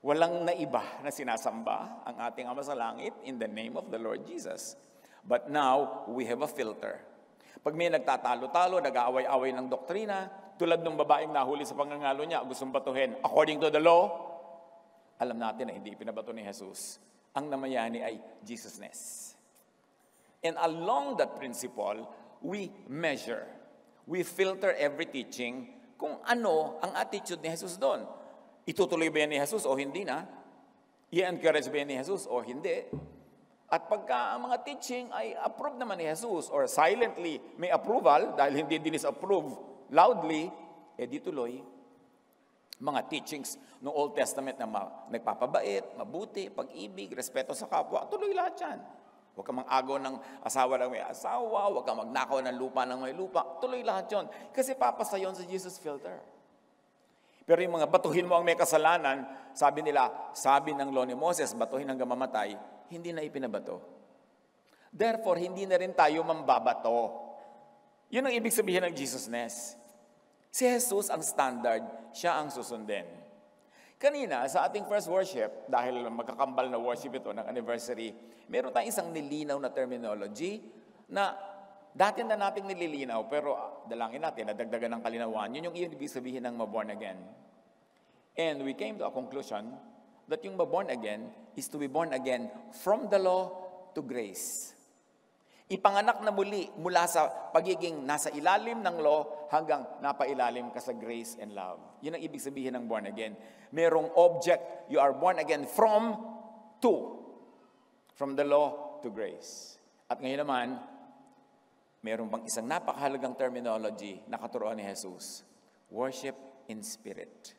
Walang naiba na sinasamba ang ating Ama sa Langit in the name of the Lord Jesus. But now, we have a filter. Pag may nagtatalo-talo, nag-aaway-away ng doktrina, tulad ng babaeng nahuli sa pangangalo niya, gustong batuhin, according to the law, alam natin na hindi pinabato ni Jesus. Ang namayani ay Jesusness. And along that principle, we measure. We filter every teaching kung ano ang attitude ni Jesus doon. Itutuloy ba yan ni Jesus o hindi na? I-encourage ba yan ni Jesus o hindi? At pagka ang mga teaching ay approve naman ni Jesus or silently may approval dahil hindi dinis-approve loudly, di tuloy. Mga teachings ng Old Testament na nagpapabait, mabuti, pag-ibig, respeto sa kapwa, tuloy lahat yan. Huwag kang mag-agaw ng asawa ng may asawa, huwag kang magnakaw ng lupa ng may lupa, tuloy lahat yon. Kasi papasa yon sa Jesus filter. Pero yung mga batuhin mo ang may kasalanan, sabi ng law ni Moses, batuhin hanggang mamatay, hindi na ipinabato. Therefore, hindi na rin tayo mambabato. Yun ang ibig sabihin ng Jesusness. Si Jesus ang standard, siya ang susundin. Kanina, sa ating first worship, dahil magkakambal na worship ito ng anniversary, meron tayong isang nilinaw na terminology na dati na nating nililinaw, pero dalangin natin, nadagdagan ng kalinawan. Yun yung ibig sabihin ng ma-born again. And we came to a conclusion that yung ma-born again is to be born again from the law to grace. Ipanganak na muli mula sa pagiging nasa ilalim ng law hanggang napailalim ka sa grace and love. Yun ang ibig sabihin ng born again. Merong object, you are born again from the law to grace. At ngayon naman, meron bang isang napakahalagang terminology na katuruan ni Jesus? Worship in spirit.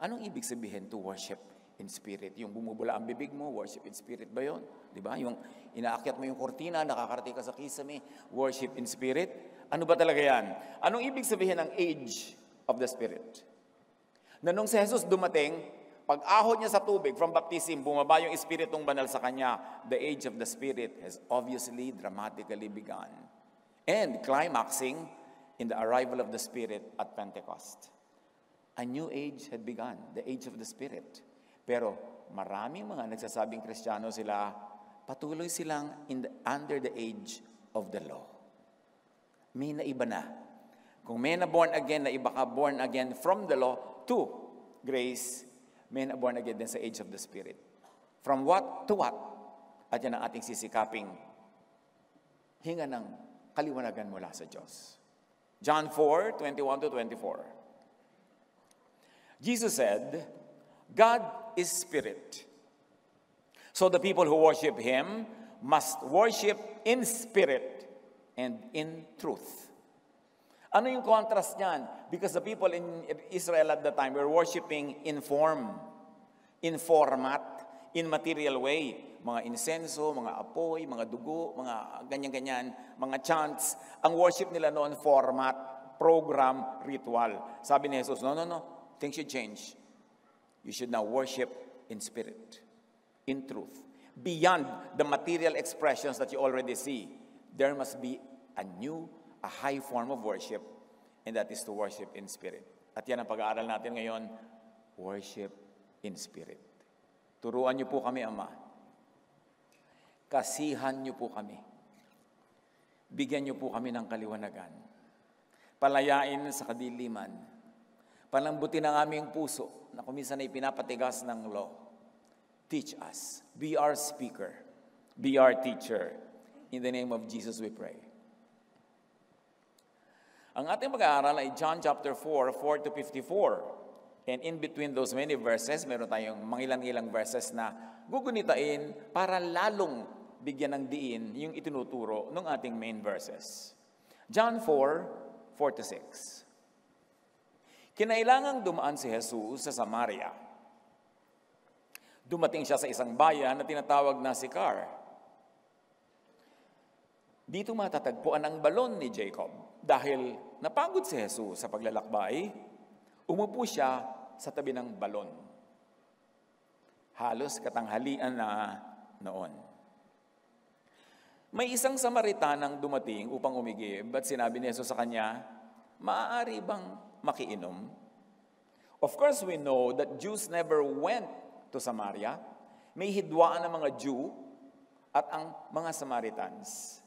Anong ibig sabihin to worship in spirit? Yung bumubula ang bibig mo, worship in spirit ba yun? Diba? Yung inaakyat mo yung kortina, nakakarating ka sa kisame, worship in spirit. Ano ba talaga yan? Anong ibig sabihin ng age of the spirit? Na nung si Jesus dumating, pag ahon niya sa tubig from baptism, bumaba yung Espiritong Banal sa kanya, the age of the Spirit has obviously dramatically begun. And climaxing in the arrival of the Spirit at Pentecost. A new age had begun, the age of the Spirit. Pero maraming mga nagsasabing Kristiyano sila, patuloy silang under the age of the law. May naiba na. Kung may na born again, na iba ka born again from the law to grace, may na born again din sa age of the Spirit. From what to what? At yan ang ating sisikaping hinga ng kaliwanagan mula sa Diyos. John 4:21-24. Jesus said, God is spirit. So the people who worship Him must worship in spirit and in truth. Ano yung contrast niyan? Because the people in Israel at the time were worshiping in form, in format, in material way. Mga insenso, mga apoy, mga dugo, mga ganyan-ganyan, mga chants. Ang worship nila noon, format, program, ritual. Sabi ni Jesus, no. Things should change. You should now worship in spirit, in truth. Beyond the material expressions that you already see, there must be a high form of worship, and that is to worship in spirit. At yan ang pag-aaral natin ngayon, worship in spirit. Turuan niyo po kami, Ama. Kasihan niyo po kami. Bigyan niyo po kami ng kaliwanagan. Palayain sa kadiliman. Palambutin ang aming puso na kuminsan ay pinapatigas ng law. Teach us. Be our speaker. Be our teacher. In the name of Jesus we pray. Ang ating pag-aaral ay John chapter 4:4-54. And in between those many verses, meron tayong mangilang-ilang verses na gugunitain para lalong bigyan ng diin yung itinuturo ng ating main verses. John 4:4-6. Kinailangang dumaan si Jesus sa Samaria. Dumating siya sa isang bayan na tinatawag na Sychar. Dito matatagpuan ang balon ni Jacob. Dahil napagod si Jesus sa paglalakbay, umupo siya sa tabi ng balon. Halos katanghalian na noon. May isang Samaritanang dumating upang umigib at sinabi ni Jesus sa kanya, maaari bang makiinom? Of course, we know that Jews never went to Samaria. May hidwaan ng mga Jew at ang mga Samaritans.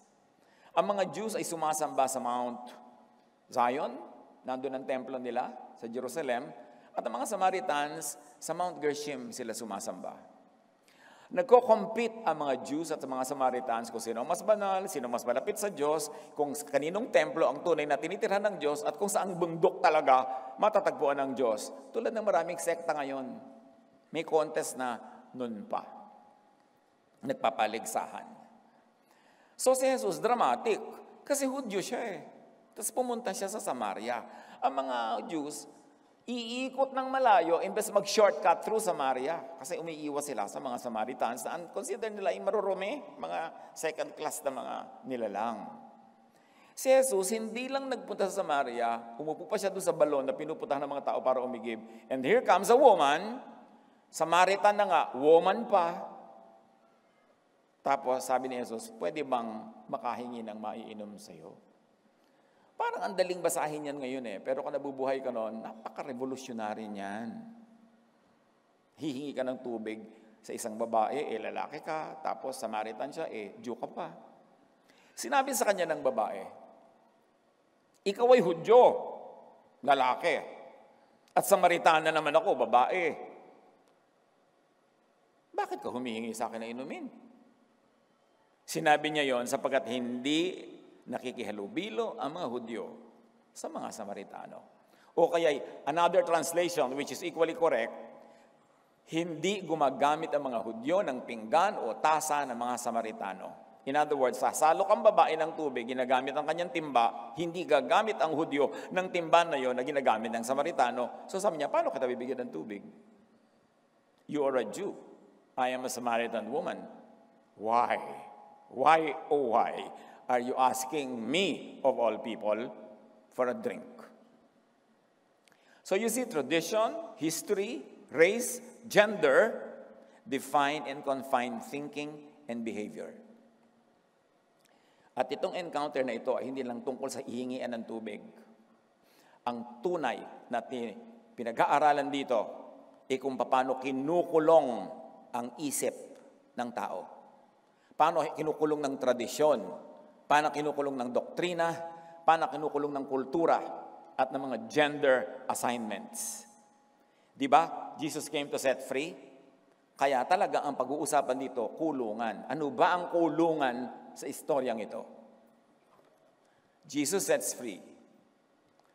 Ang mga Jews ay sumasamba sa Mount Zion, nandun ang templo nila sa Jerusalem, at ang mga Samaritans sa Mount Gerizim sila sumasamba. Nagko-compete ang mga Jews at mga Samaritans kung sino mas banal, sino mas malapit sa Diyos, kung kaninong templo ang tunay na tinitirhan ng Diyos, at kung saang bundok talaga matatagpuan ng Diyos. Tulad ng maraming sekta ngayon, may contest na nun pa. Nagpapaligsahan. So si Jesus, dramatic, kasi Hudyo siya eh. Tapos pumunta siya sa Samaria. Ang mga Jews, iikot ng malayo, imbes mag-shortcut through Samaria, kasi umiiwas sila sa mga Samaritans na consider nila ay marurumi, mga second class na mga nilalang. Si Jesus, hindi lang nagpunta sa Samaria, umupo pa siya doon sa balon na pinupuntahan ng mga tao para umigib. And here comes a woman, Samaritan na nga, woman pa. Tapos sabi ni Jesus, pwede bang makahingi ng maiinom sa'yo? Parang ang daling basahin yan ngayon eh. Pero kung nabubuhay ka noon, napaka-revolutionary niyan. Hihingi ka ng tubig sa isang babae, lalaki ka. Tapos Samaritan siya, Jew ka pa. Sinabi sa kanya ng babae, ikaw ay Hudyo, lalaki. At Samaritana naman ako, babae. Bakit ka humihingi sa akin na inumin? Sinabi niya yon sapagkat hindi nakikihalubilo ang mga Hudyo sa mga Samaritano. O kaya another translation which is equally correct, hindi gumagamit ang mga Hudyo ng pinggan o tasa ng mga Samaritano. In other words, sasalok ang babae ng tubig, ginagamit ang kanyang timba, hindi gagamit ang Hudyo ng timba na yon na ginagamit ng Samaritano. So sabi niya, paano kita bibigyan ng tubig? You are a Jew. I am a Samaritan woman. Why? Why, oh why, are you asking me, of all people, for a drink? So you see, tradition, history, race, gender, define and confine thinking and behavior. At itong encounter na ito ay hindi lang tungkol sa ihingian ng tubig. Ang tunay na pinag-aaralan dito ay kung paano kinukulong ang isip ng tao. Paano kinukulong ng tradisyon, paano kinukulong ng doktrina, paano kinukulong ng kultura at ng mga gender assignments. Di ba? Jesus came to set free. Kaya talaga ang pag-uusapan dito, kulungan. Ano ba ang kulungan sa istoryang ito? Jesus sets free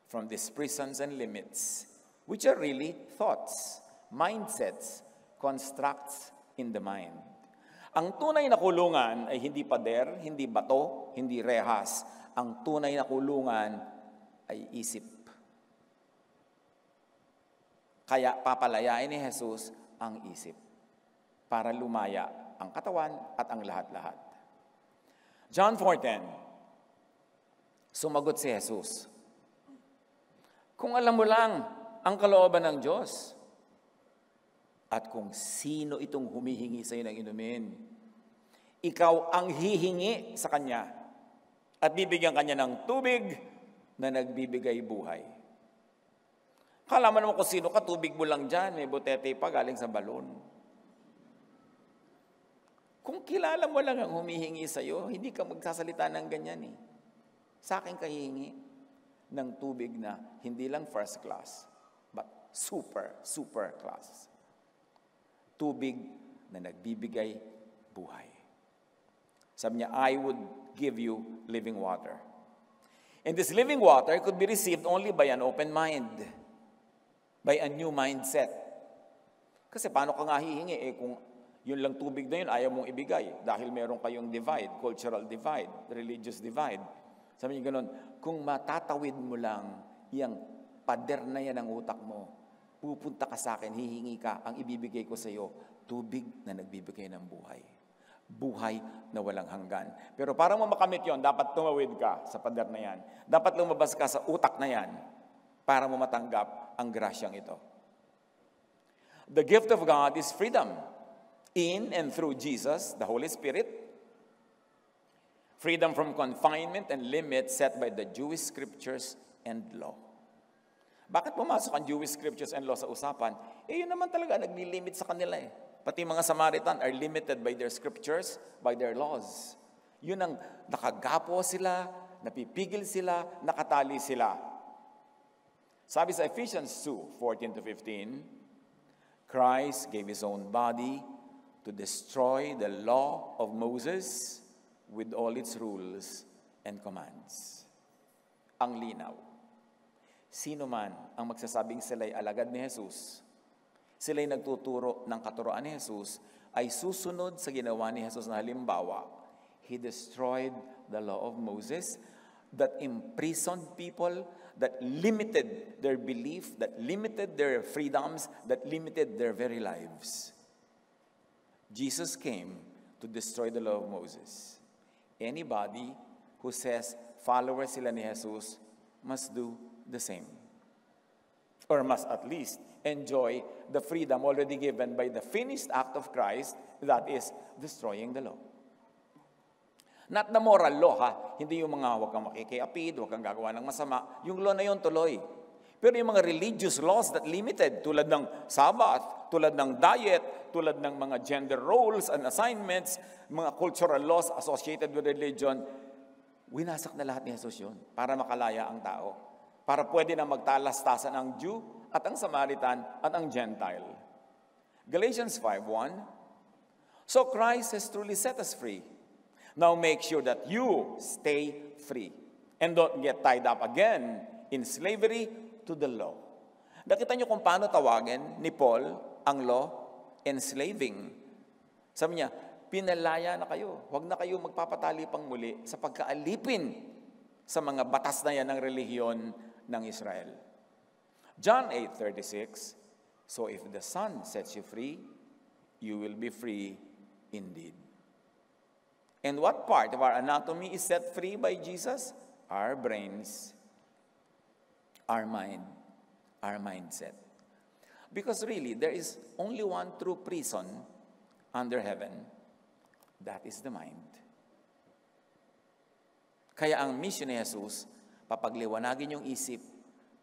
from these prisons and limits, which are really thoughts, mindsets, constructs in the mind. Ang tunay na kulungan ay hindi pader, hindi bato, hindi rehas. Ang tunay na kulungan ay isip. Kaya papalayain ni Jesus ang isip para lumaya ang katawan at ang lahat-lahat. John 4:10, sumagot si Jesus, kung alam mo lang ang kalooban ng Diyos, at kung sino itong humihingi sa iyo ng inumin, ikaw ang hihingi sa kanya at bibigyan kanya ng tubig na nagbibigay buhay. Kala mo naman kung sino ka, tubig mo lang dyan, may botete pa galing sa balon. Kung kilala mo lang ang humihingi sa iyo, hindi ka magsasalita ng ganyan eh. Sa akin ka hihingi ng tubig na hindi lang first class, but super class. Tubig na nagbibigay buhay. Sabi niya, I would give you living water. And this living water could be received only by an open mind, by a new mindset. Kasi paano ka nga hihingi kung yun lang tubig na yun, ayaw mong ibigay dahil meron kayong divide, cultural divide, religious divide. Sabi niya ganun, kung matatawid mo lang yung pader na yan ng utak mo, pupunta ka sa akin, hihingi ka, ang ibibigay ko sa iyo, tubig na nagbibigay ng buhay. Buhay na walang hanggan. Pero para mo makamit yon, dapat tumawid ka sa pader na yan. Dapat lumabas ka sa utak na yan para mo matanggap ang grasyang ito. The gift of God is freedom in and through Jesus, the Holy Spirit. Freedom from confinement and limits set by the Jewish scriptures and law. Bakit pumasok ang Jewish scriptures and law sa usapan? Yun naman talaga, nagli-limit sa kanila eh. Pati mga Samaritan are limited by their scriptures, by their laws. Yun ang nakagapo sila, napipigil sila, nakatali sila. Sabi sa Ephesians 2:14-15, Christ gave His own body to destroy the law of Moses with all its rules and commands. Ang linaw. Sino man ang magsasabing sila'y alagad ni Jesus, sila'y nagtuturo ng katuroan ni Jesus, ay susunod sa ginawa ni Jesus na halimbawa. He destroyed the law of Moses that imprisoned people, that limited their belief, that limited their freedoms, that limited their very lives. Jesus came to destroy the law of Moses. Anybody who says followers sila ni Jesus must do the same. Or must at least enjoy the freedom already given by the finished act of Christ, that is, destroying the law. Not the moral law, ha? Hindi yung mga huwag kang makikiapid, huwag kang gagawa ng masama. Yung law na yun tuloy. Pero yung mga religious laws that limited, tulad ng Sabbath, tulad ng diet, tulad ng mga gender roles and assignments, mga cultural laws associated with religion, winasak na lahat ni Jesus yun para makalaya ang tao. Para pwede na magtalastasan ang Jew at ang Samaritan at ang Gentile. Galatians 5:1, so Christ has truly set us free. Now make sure that you stay free and don't get tied up again in slavery to the law. Nakita niyo kung paano tawagin ni Paul ang law? Enslaving. Sabi niya, pinalaya na kayo. Huwag na kayo magpapatali pang muli sa pagkaalipin sa mga batas na yan ng relihiyon ng Israel. John 8:36, so if the Son sets you free, you will be free indeed. And what part of our anatomy is set free by Jesus? Our brains, our mind, our mindset. Because really, there is only one true prison under heaven. That is the mind. Kaya ang mission ni Jesus, papagliwanagin yung isip,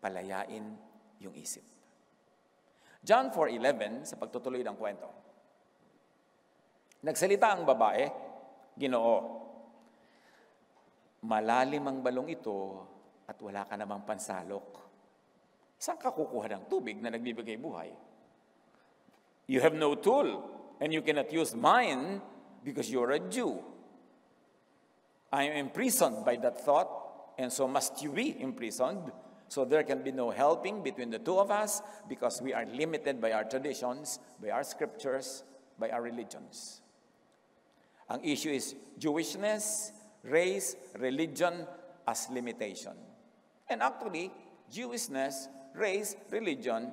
palayain yung isip. John 4:11, sa pagtutuloy ng kwento. Nagsalita ang babae, Ginoo, malalim ang balong ito at wala ka namang pansalok. Saan ka kukuha ng tubig na nagbibigay buhay? You have no tool and you cannot use mine because you're a Jew. I am imprisoned by that thought, and so must you be imprisoned. So there can be no helping between the two of us because we are limited by our traditions, by our scriptures, by our religions. Ang issue is Jewishness, race, religion as limitation. And actually, Jewishness, race, religion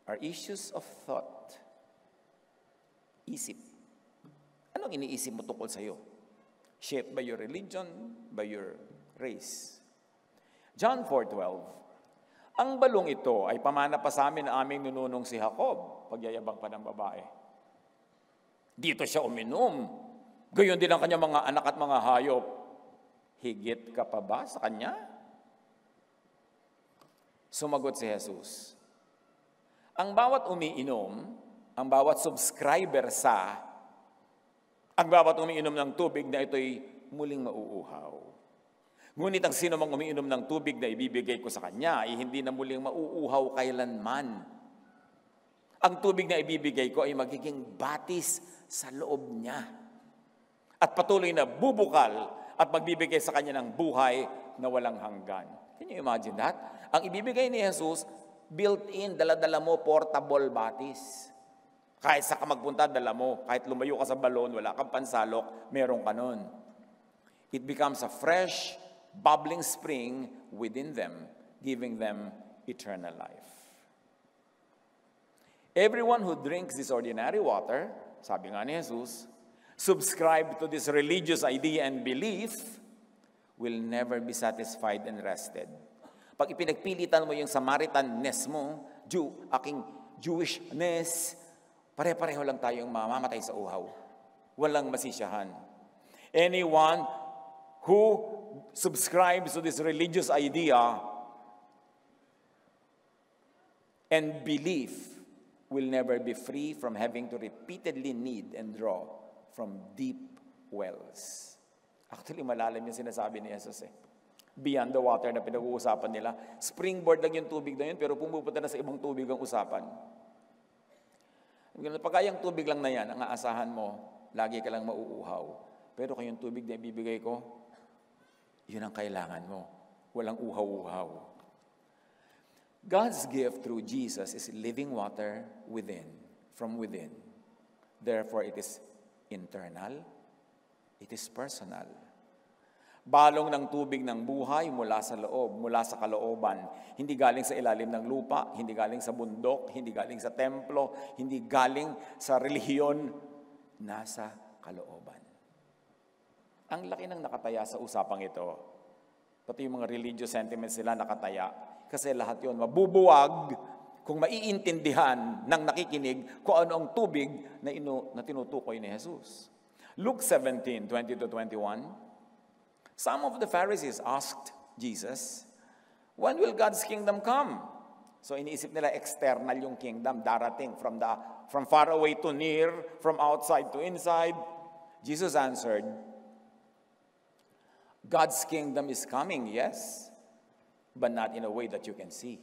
are issues of thought. Isip. Anong iniisip mo tungkol sa'yo? Shaped by your religion, by your race. John 4:12, ang balong ito ay pamana pa sa amin na aming nununong si Jacob, pagyayabang pa ng babae. Dito siya uminom. Gayon din ang kanyang mga anak at mga hayop. Higit ka pa ba sa kanya? Sumagot si Jesus, ang bawat umiinom, ang bawat subscriber ang bawat umiinom ng tubig na ito'y muling mauuhaw. Ngunit ang sino mang umiinom ng tubig na ibibigay ko sa kanya ay hindi na muling mauuhaw kailanman. Ang tubig na ibibigay ko ay magiging batis sa loob niya. At patuloy na bubukal at magbibigay sa kanya ng buhay na walang hanggan. Can you imagine that? Ang ibibigay ni Jesus, built-in, dala-dala mo, portable batis. Kahit sa ka magpunta, dala mo. Kahit lumayo ka sa balon, wala kang pansalok, meron ka nun. It becomes a fresh, bubbling spring within them, giving them eternal life. Everyone who drinks this ordinary water, sabi nga ni Jesus, subscribe to this religious idea and belief, will never be satisfied and rested. Pag ipinagpilitan mo yung Samaritanness mo, aking Jewishness, pare-pareho lang tayong mamamatay sa uhaw. Walang masisiyahan. Anyone who subscribes to this religious idea And belief will never be free from having to repeatedly need and draw from deep wells. Actually, malalim yung sinasabi ni Jesus eh. Beyond the water na pinag-uusapan nila. Springboard lang yung tubig na yun, pero pumupunta na sa ibang tubig ang usapan. Pagka yung tubig lang na yan, ang aasahan mo, lagi ka lang mauuhaw. Pero kung yung tubig na ibibigay ko, yun ang kailangan mo. Walang uhaw-uhaw. God's gift through Jesus is living water within, from within. Therefore, it is internal, it is personal. Balong ng tubig ng buhay mula sa loob, mula sa kalooban. Hindi galing sa ilalim ng lupa, hindi galing sa bundok, hindi galing sa templo, hindi galing sa relihiyon, nasa kalooban. Ang laki ng nakataya sa usapang ito. Pati yung mga religious sentiments nila nakataya. Kasi lahat yon mabubuwag kung maiintindihan ng nakikinig kung ano ang tubig na tinutukoy ni Jesus. Luke 17:20-21. Some of the Pharisees asked Jesus, when will God's kingdom come? So iniisip nila external yung kingdom, darating from far away to near, from outside to inside. Jesus answered, God's kingdom is coming, yes, but not in a way that you can see.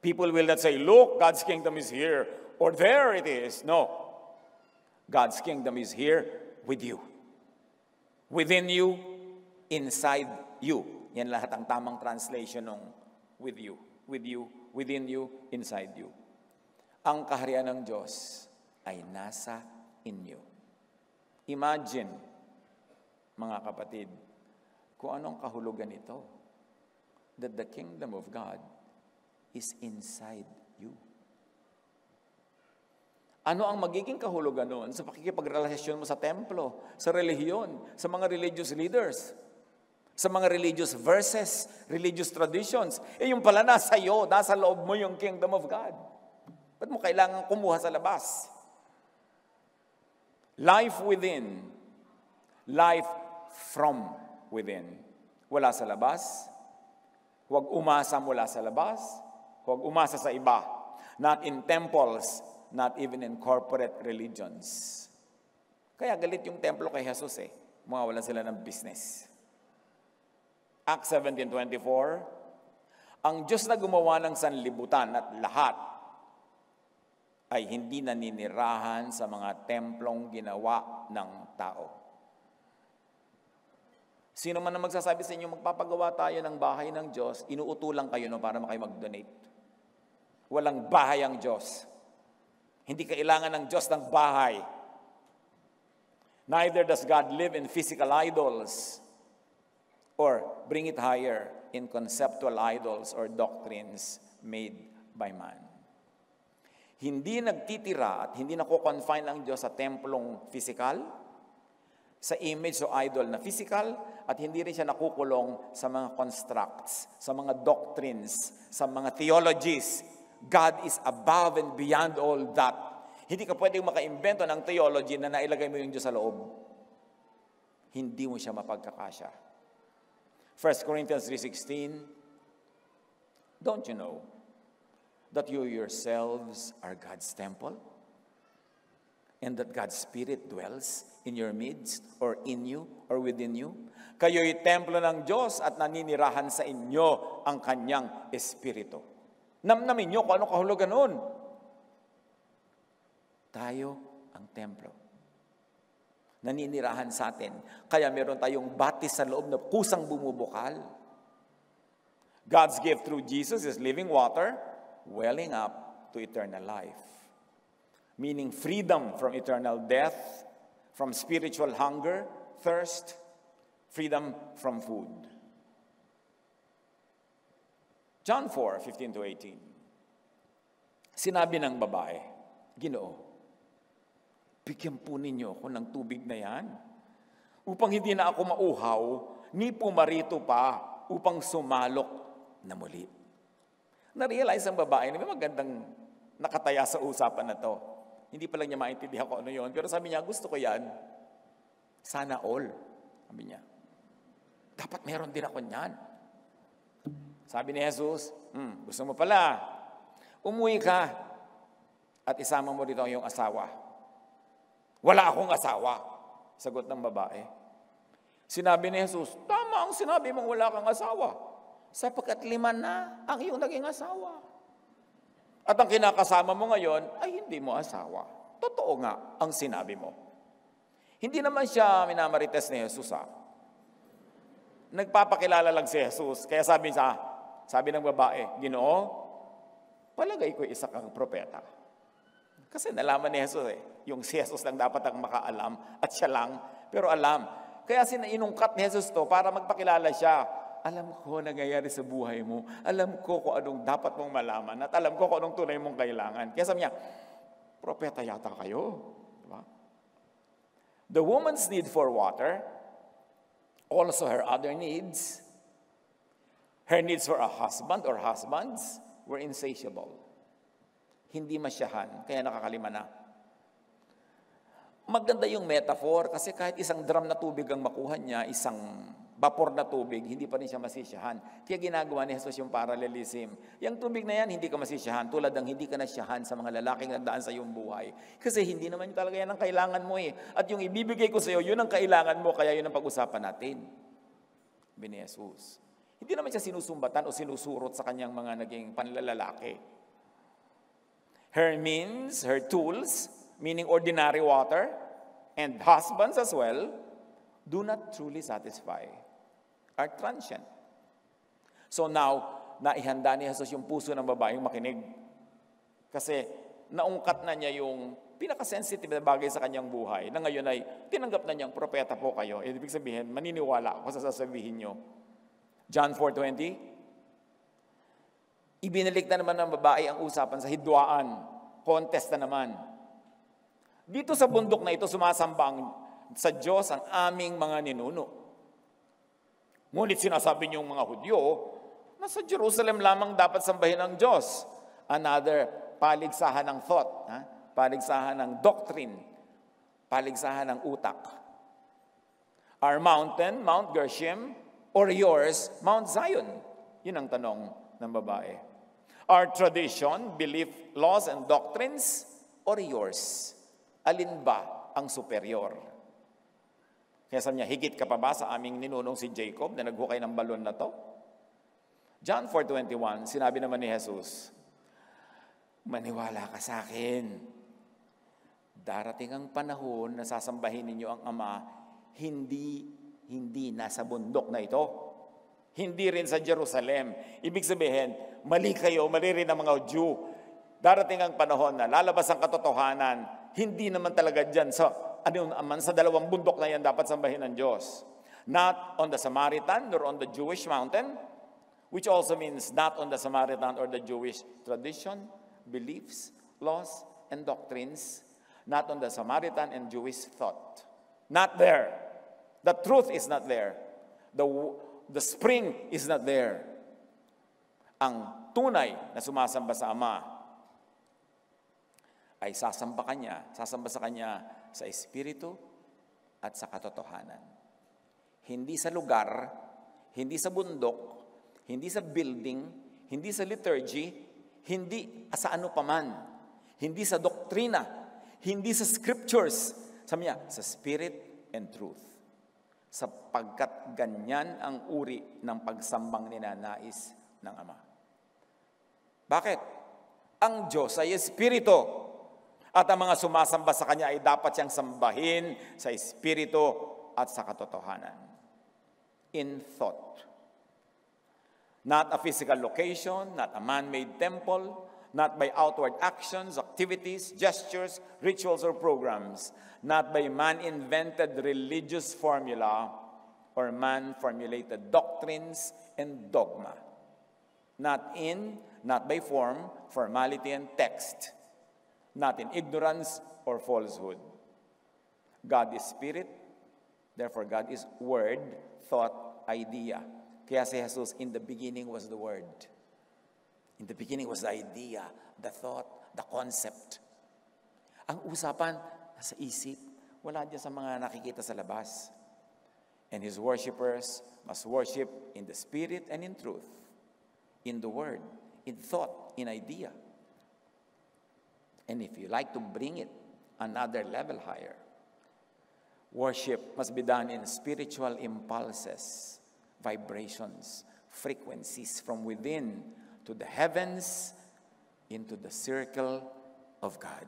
People will not say, look, God's kingdom is here, or there it is. No. God's kingdom is here with you. Within you, inside you. Yan lahat ang tamang translation ng with you, within you, inside you. Ang kaharian ng Diyos ay nasa inyo. Imagine, mga kapatid, kung anong kahulugan ito. That the kingdom of God is inside you. Ano ang magiging kahulugan noon sa pakikipagrelasyon mo sa templo, sa relihiyon, sa mga religious leaders, sa mga religious verses, religious traditions? Yung pala nasa iyo, nasa loob mo yung kingdom of God. Ba't mo kailangan kumuha sa labas? Life within, life from within. Wala sa labas, huwag umasa mula sa labas, huwag umasa sa iba. Not in temples, not even in corporate religions. Kaya galit yung templo kay Jesus eh. Mawawalan sila ng business. Acts 17:24, ang Diyos na gumawa ng sanlibutan at lahat ay hindi naninirahan sa mga templong ginawa ng tao. Sino man ang magsasabi sa inyo, magpapagawa tayo ng bahay ng Diyos, inuutulang kayo no, para kayo mag-donate. Walang bahay ang Diyos. Hindi kailangan ng Diyos ng bahay. Neither does God live in physical idols or bring it higher in conceptual idols or doctrines made by man. Hindi nagtitira at hindi nako-confine ang Diyos sa templong physical, sa image o idol na physical, at hindi rin siya nakukulong sa mga constructs, sa mga doctrines, sa mga theologies. God is above and beyond all that. Hindi ka pwedeng makaimbento ng theology na nailagay mo yung Diyos sa loob. Hindi mo siya mapagkakasya. 1 Corinthians 3:16, don't you know that you yourselves are God's temple? And that God's Spirit dwells in your midst or in you or within you? Kayo'y templo ng Diyos at naninirahan sa inyo ang Kanyang Espiritu. Namnamin nyo kung anong kahulugan noon. Tayo ang templo. Naninirahan sa atin. Kaya meron tayong batis sa loob na kusang bumubukal. God's gift through Jesus is living water, welling up to eternal life. Meaning freedom from eternal death, from spiritual hunger, thirst, freedom from food. John 4:15-18. Sinabi ng babae, Ginoo, bigyan po ninyo ako ng tubig na yan upang hindi na ako mauhaw, ni pumarito pa upang sumalok na muli. Na-realize ang babae na may magandang nakataya sa usapan na to. Hindi pa lang niya maintindihan ko ano yon, pero sabi niya, gusto ko yan. Sana all. Sabi niya, dapat meron din ako niyan. Sabi ni Jesus, gusto mo pala. Umuwi ka at isama mo dito ang iyong asawa. Wala akong asawa, sagot ng babae. Sinabi ni Jesus, tama ang sinabi mong wala kang asawa, sapagkat 5 na ang iyong naging asawa. At ang kinakasama mo ngayon ay hindi mo asawa. Totoo nga ang sinabi mo. Hindi naman siya minamarites ni Jesus. Nagpapakilala lang si Jesus. Kaya sabi ng babae, Ginoo, palagay ko isa kang propeta. Kasi nalaman ni Jesus yung si Jesus lang dapat ang makaalam at siya lang, pero alam. Kaya inungkat ni Jesus to para magpakilala siya. Alam ko nangyayari sa buhay mo. Alam ko kung anong dapat mong malaman at alam ko kung anong tunay mong kailangan. Kaya sabi niya, propeta yata kayo. Diba? The woman's need for water, also her other needs, her needs for a husband or husbands were insatiable. Hindi masyahan, kaya nakakalima na. Maganda yung metaphor kasi kahit isang drum na tubig ang makuha niya, isang vapor na tubig, hindi pa rin siya masisyahan. Kaya ginagawa ni Jesus yung parallelism. Yung tubig na yan, hindi ka masisyahan. Tulad ng hindi ka nasyahan sa mga lalaking nagdaan sa iyong buhay. Kasi hindi naman talaga yan ang kailangan mo At yung ibibigay ko sa iyo, yun ang kailangan mo, kaya yun ang pag-usapan natin. Bini Jesus. Hindi naman siya sinusumbatan o sinusurot sa kanyang mga naging panlalalaki. Her means, her tools, meaning ordinary water, and husbands as well, do not truly satisfy, are transient. So now, naihanda ni Jesus yung puso ng babaeng makinig. Kasi naungkat na niya yung pinaka-sensitive na bagay sa kanyang buhay, na ngayon ay tinanggap na niyang propeta po kayo. Ibig sabihin, maniniwala ako sa sasabihin niyo. John 4:20, ibinalik na naman ng babae ang usapan sa hidwaan. Contest na naman. Dito sa bundok na ito, sumasamba sa Diyos ang aming mga ninuno. Ngunit sinasabi niyong mga Hudyo, na sa Jerusalem lamang dapat sambahin ang Diyos. Another paligsahan ng thought, paligsahan ng doctrine, paligsahan ng utak. Our mountain, Mount Gerizim, or yours, Mount Zion? Yun ang tanong ng babae. Our tradition, belief, laws, and doctrines, or yours? Alin ba ang superior? Kaya sabi niya, higit ka pa ba sa aming ninunong si Jacob na naghukay ng balon na to? John 4:21, sinabi naman ni Jesus, maniwala ka sa akin. Darating ang panahon na sasambahin ninyo ang Ama, hindi nasa bundok na ito. Hindi rin sa Jerusalem. Ibig sabihin, mali kayo, mali rin ang mga Jew. Darating ang panahon na lalabas ang katotohanan, hindi naman talaga dyan sa dalawang bundok na yan dapat sambahin ng Diyos. Not on the Samaritan nor on the Jewish mountain, which also means not on the Samaritan or the Jewish tradition, beliefs, laws, and doctrines. Not on the Samaritan and Jewish thought. Not there. The truth is not there. The spring is not there. Ang tunay na sumasamba sa Ama ay sasamba sa Kanya sa Espiritu at sa katotohanan. Hindi sa lugar, hindi sa bundok, hindi sa building, hindi sa liturgy, hindi sa ano paman, hindi sa doktrina, hindi sa scriptures, sabi niya, sa Spirit and truth. Sapagkat ganyan ang uri ng pagsambang ninanais ng Ama. Bakit? Ang Diyos ay Espiritu. At ang mga sumasamba sa Kanya ay dapat siyang sambahin sa Espiritu at sa katotohanan. In thought. Not a physical location, not a man-made temple, not by outward actions, activities, gestures, rituals, or programs, not by man-invented religious formula or man-formulated doctrines and dogma. Not by form, formality, and text. Not in ignorance or falsehood. God is Spirit, therefore God is Word, thought, idea. Kaya si Jesus, in the beginning was the Word. In the beginning was the idea, the thought, the concept. Ang usapan, nasa isip. Wala dyan sa mga nakikita sa labas. And His worshipers must worship in the Spirit and in truth. In the Word, in thought, in idea. And if you like to bring it another level higher, worship must be done in spiritual impulses, vibrations, frequencies from within to the heavens into the circle of God.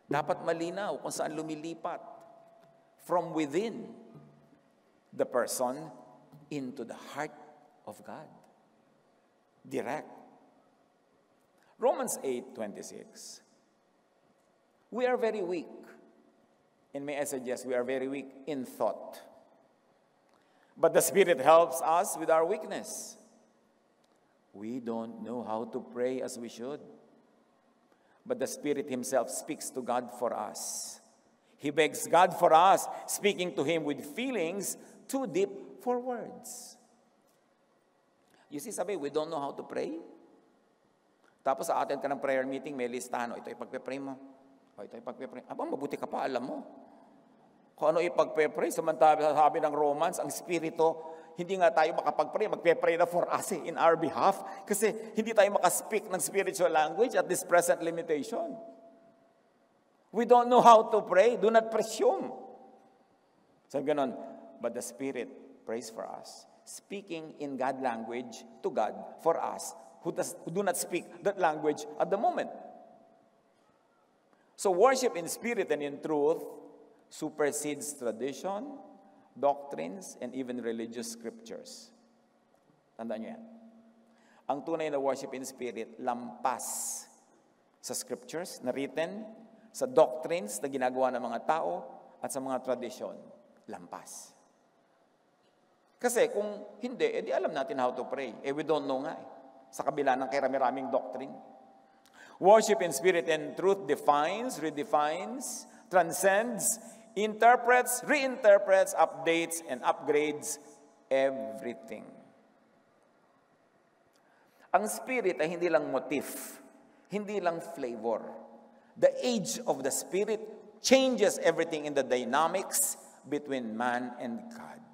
Dapat malinaw kung saan lumilipat. From within the person into the heart of God. Direct. Romans 8:26. We are very weak. And may I suggest we are very weak in thought. But the Spirit helps us with our weakness. We don't know how to pray as we should. But the Spirit Himself speaks to God for us. He begs God for us, speaking to Him with feelings too deep for words. You see, sabi, we don't know how to pray. Tapos sa atin ka ng prayer meeting, may listahan, ito ipagpe-pray mo. Ito ipagpe-pray. Aba, mabuti ka pa, alam mo. Kung ano ipagpe-pray, samantala sabi ng Romans, ang Espiritu, hindi nga tayo makapag-pray, magpe-pray na for us in our behalf. Kasi hindi tayo makaspeak ng spiritual language at this present limitation. We don't know how to pray. Do not presume. Sabi ganon, but the Spirit prays for us, speaking in God language to God for us, who do not speak that language at the moment. So worship in spirit and in truth supersedes tradition, doctrines, and even religious scriptures. Tandaan niyo yan. Ang tunay na worship in spirit, lampas sa scriptures na written, sa doctrines na ginagawa ng mga tao, at sa mga tradisyon, lampas. Kasi kung hindi, edi alam natin how to pray. We don't know nga sa kabila ng karami-raming doctrine. Worship in spirit and truth defines, redefines, transcends, interprets, reinterprets, updates, and upgrades everything. Ang spirit ay hindi lang motif, hindi lang flavor. The age of the Spirit changes everything in the dynamics between man and God.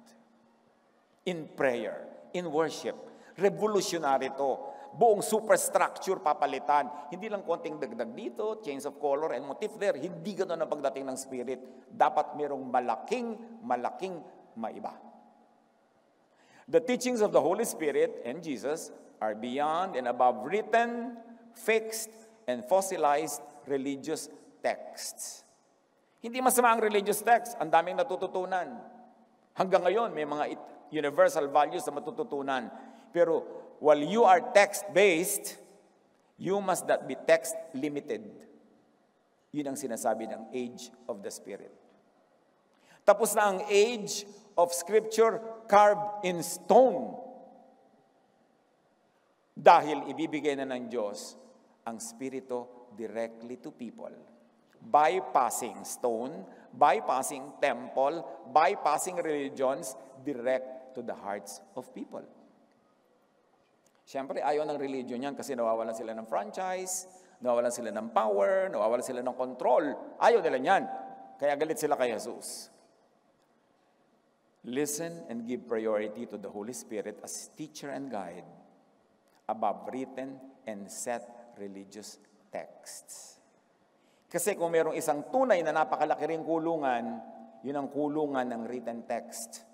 In prayer, in worship, revolutionary to. Buong superstructure papalitan. Hindi lang konting dagdag dito, change of color and motif there. Hindi ganoon ang pagdating ng Spirit. Dapat merong malaking maiba. The teachings of the Holy Spirit and Jesus are beyond and above written, fixed, and fossilized religious texts. Hindi masama ang religious text. Ang daming natututunan. Hanggang ngayon, may mga universal values na matututunan. Pero while you are text-based, you must not be text-limited. Yun ang sinasabi ng age of the Spirit. Tapos na ang age of Scripture carved in stone. Dahil ibibigay na ng Diyos ang Spirito directly to people. Bypassing stone, bypassing temple, bypassing religions, direct to the hearts of people. Siyempre, ayaw ng religion yan kasi nawawalan sila ng franchise, nawawalan sila ng power, nawawalan sila ng control. Ayaw nila yan. Kaya galit sila kay Jesus. Listen and give priority to the Holy Spirit as teacher and guide above written and set religious texts. Kasi kung mayroong isang tunay na napakalaki ring kulungan, yun ang kulungan ng written text.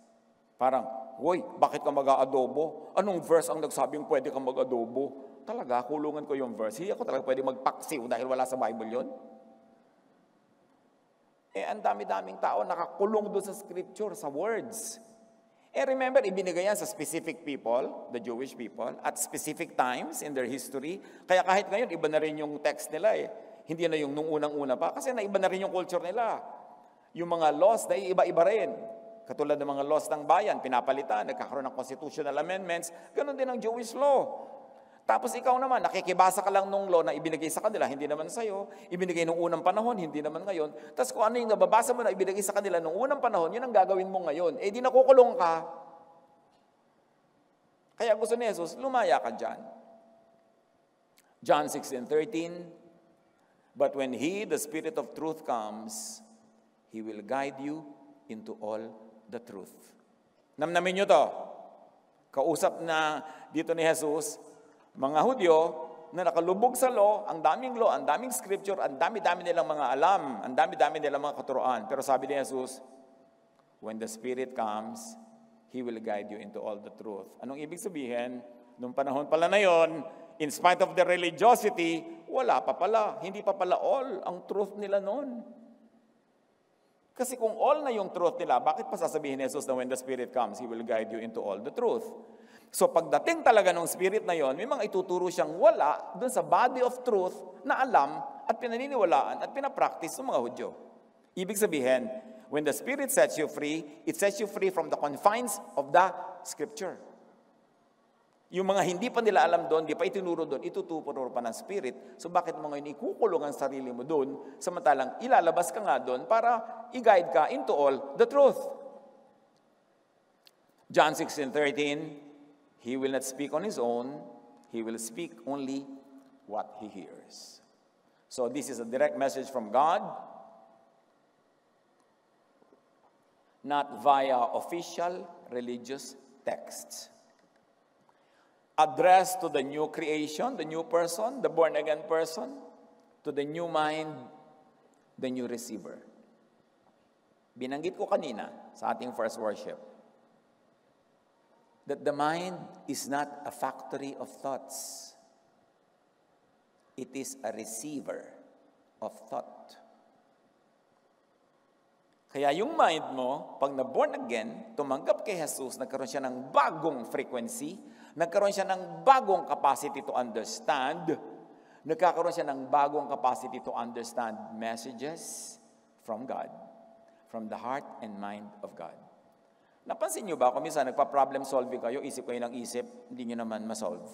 Parang, hoy, bakit ka mag-aadobo? Anong verse ang nagsabing pwede kang mag-adobo? Talaga, kulungan ko yung verse. Hindi ako talaga pwede magpaksiw dahil wala sa Bible yun. Ang dami-daming tao nakakulong doon sa scripture, sa words. Remember, ibinigay yan sa specific people, the Jewish people, at specific times in their history. Kaya kahit ngayon, iba na rin yung text nila Hindi na yung nung unang-una pa, kasi naiba na rin yung culture nila. Yung mga laws, na iba-iba rin. Katulad ng mga laws ng bayan, pinapalitan, nagkakaroon ng constitutional amendments, ganun din ang Jewish law. Tapos ikaw naman, nakikibasa ka lang nung law na ibinigay sa kanila, hindi naman sa'yo. Ibinigay nung unang panahon, hindi naman ngayon. Tapos kung ano yung nababasa mo na ibinigay sa kanila nung unang panahon, yun ang gagawin mo ngayon. Di nakukulong ka. Kaya gusto ni Jesus, lumaya ka dyan. John 16:13, but when He, the Spirit of truth, comes, He will guide you into all the truth. Namnamin nyo to. Kausap na dito ni Jesus, mga Hudyo na nakalubog sa law, ang daming scripture, ang dami-dami nilang mga alam, ang dami-dami nilang mga katuroan. Pero sabi ni Jesus, when the Spirit comes, He will guide you into all the truth. Anong ibig sabihin? Nung panahon pala na yon, in spite of the religiosity, wala pa pala, hindi pa pala all ang truth nila noon. Kasi kung all na yung truth nila, bakit pa sasabihin ni Jesus na when the Spirit comes, He will guide you into all the truth? So pagdating talaga ng Spirit na yon, may mga ituturo siyang wala dun sa body of truth na alam at pinaniniwalaan at pinapractice ng mga Hudyo. Ibig sabihin, when the Spirit sets you free, it sets you free from the confines of the Scripture. Yung mga hindi pa nila alam doon, hindi pa itinuro doon, ituturo pa ng Spirit. So bakit mo ngayon ikukulong ang sarili mo doon, samantalang ilalabas ka nga doon para i-guide ka into all the truth. John 16:13, He will not speak on His own, He will speak only what He hears. So this is a direct message from God, not via official religious texts. Addressed to the new creation, the new person, the born-again person, to the new mind, the new receiver. Binanggit ko kanina sa ating first worship that the mind is not a factory of thoughts. It is a receiver of thought. Kaya yung mind mo, pag na-born again, tumanggap kay Jesus, nagkaroon siya ng bagong frequency, nagkaroon siya ng bagong capacity to understand, nagkakaroon siya ng bagong capacity to understand messages from God, from the heart and mind of God. Napansin niyo ba kung minsan nagpa-problem solving kayo, isip kayo ng isip, hindi niyo naman ma-solve.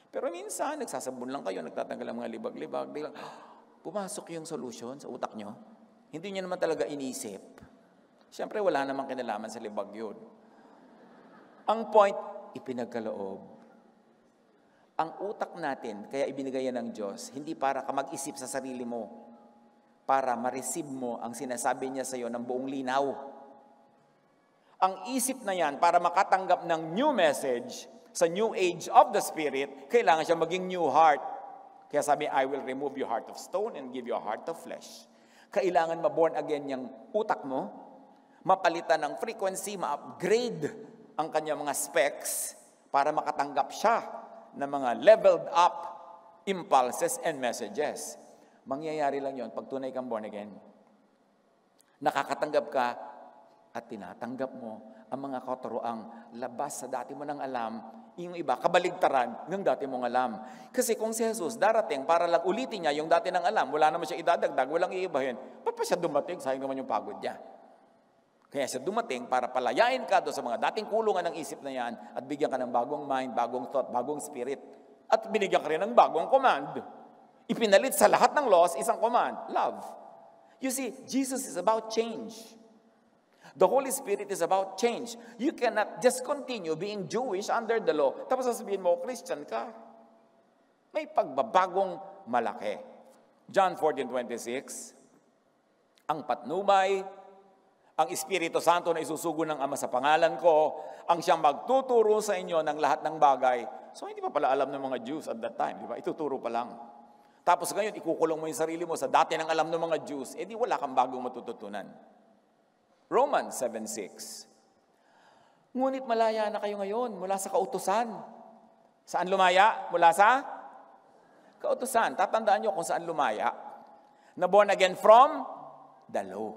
Pero minsan, nagsasabon lang kayo, nagtatanggal ang mga libag-libag, biglang, pumasok yung solution sa utak niyo. Hindi niyo naman talaga inisip. Siyempre, wala namang kinalaman sa libag yun. Ang point, ipinagkaloob. Ang utak natin, kaya ibinigay yan ng Diyos, hindi para ka mag-isip sa sarili mo, para ma-receive mo ang sinasabi niya sa iyo ng buong linaw. Ang isip na yan, para makatanggap ng new message sa new age of the Spirit, kailangan siya maging new heart. Kaya sabi, I will remove your heart of stone and give you a heart of flesh. Kailangan ma-born again yung utak mo, mapalitan ng frequency, ma-upgrade ang kanyang mga specs para makatanggap siya ng mga leveled up impulses and messages. Mangyayari lang yon pag tunay kang born again. Nakakatanggap ka at tinatanggap mo ang mga katuroang labas sa dati mo nang alam, yung iba, kabaligtaran ng dati mong alam. Kasi kung si Jesus darating para lang ulitin niya yung dati nang alam, wala naman siya idadagdag, walang iibahin, ba't pa siya dumating? Sayang naman yung pagod niya. Kaya siya dumating para palayain ka doon sa mga dating kulungan ng isip na yan at bigyan ka ng bagong mind, bagong thought, bagong spirit. At binigyan ka rin ng bagong command. Ipinalit sa lahat ng laws, isang command, love. You see, Jesus is about change. The Holy Spirit is about change. You cannot just continue being Jewish under the law. Tapos sasabihin mo, Christian ka. May pagbabagong malaki. John 14:26, ang patnubay, ang Espiritu Santo na isusugo ng Ama sa pangalan ko, ang siyang magtuturo sa inyo ng lahat ng bagay. So hindi pa pala alam ng mga Jews at that time, di ba? Ituturo pa lang. Tapos ngayon, ikukulong mo yung sarili mo sa dati ng alam ng mga Jews, di wala kang bagong matututunan. Romans 7:6. Ngunit malaya na kayo ngayon mula sa kautusan. Saan lumaya? Mula sa kautusan. Tatandaan nyo kung saan lumaya. Na born again from the law.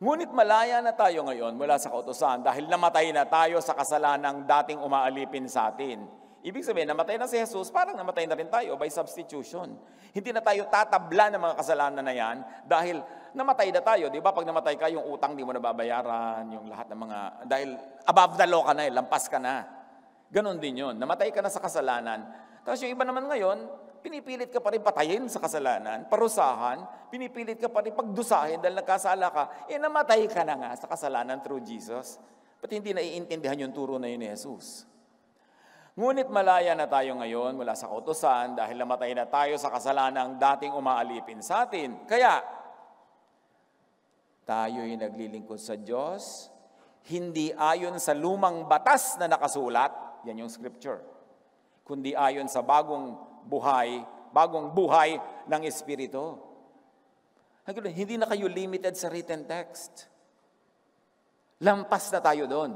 Ngunit malaya na tayo ngayon mula sa kautusan dahil namatay na tayo sa kasalanang dating umaalipin sa atin. Ibig sabihin, namatay na si Jesus, parang namatay na rin tayo by substitution. Hindi na tayo tatabla ng mga kasalanan na yan dahil namatay na tayo. Di ba? Pag namatay ka, yung utang di mo nababayaran, yung lahat ng mga, dahil above the law ka na, lampas ka na. Ganon din yun. Namatay ka na sa kasalanan. Tapos yung iba naman ngayon, pinipilit ka pa rin patayin sa kasalanan, parusahan, pinipilit ka pa rin pagdusahin dahil nagkasala ka, namatay ka na nga sa kasalanan through Jesus. Ba't hindi naiintindihan yung turo na yun ni Jesus? Ngunit malaya na tayo ngayon mula sa kautusan dahil namatay na tayo sa kasalanang dating umaalipin sa atin. Kaya, tayo'y naglilingkod sa Diyos, hindi ayon sa lumang batas na nakasulat, yan yung scripture. kundi ayon sa bagong buhay ng Espiritu. Hindi na kayo limited sa written text. Lampas na tayo doon.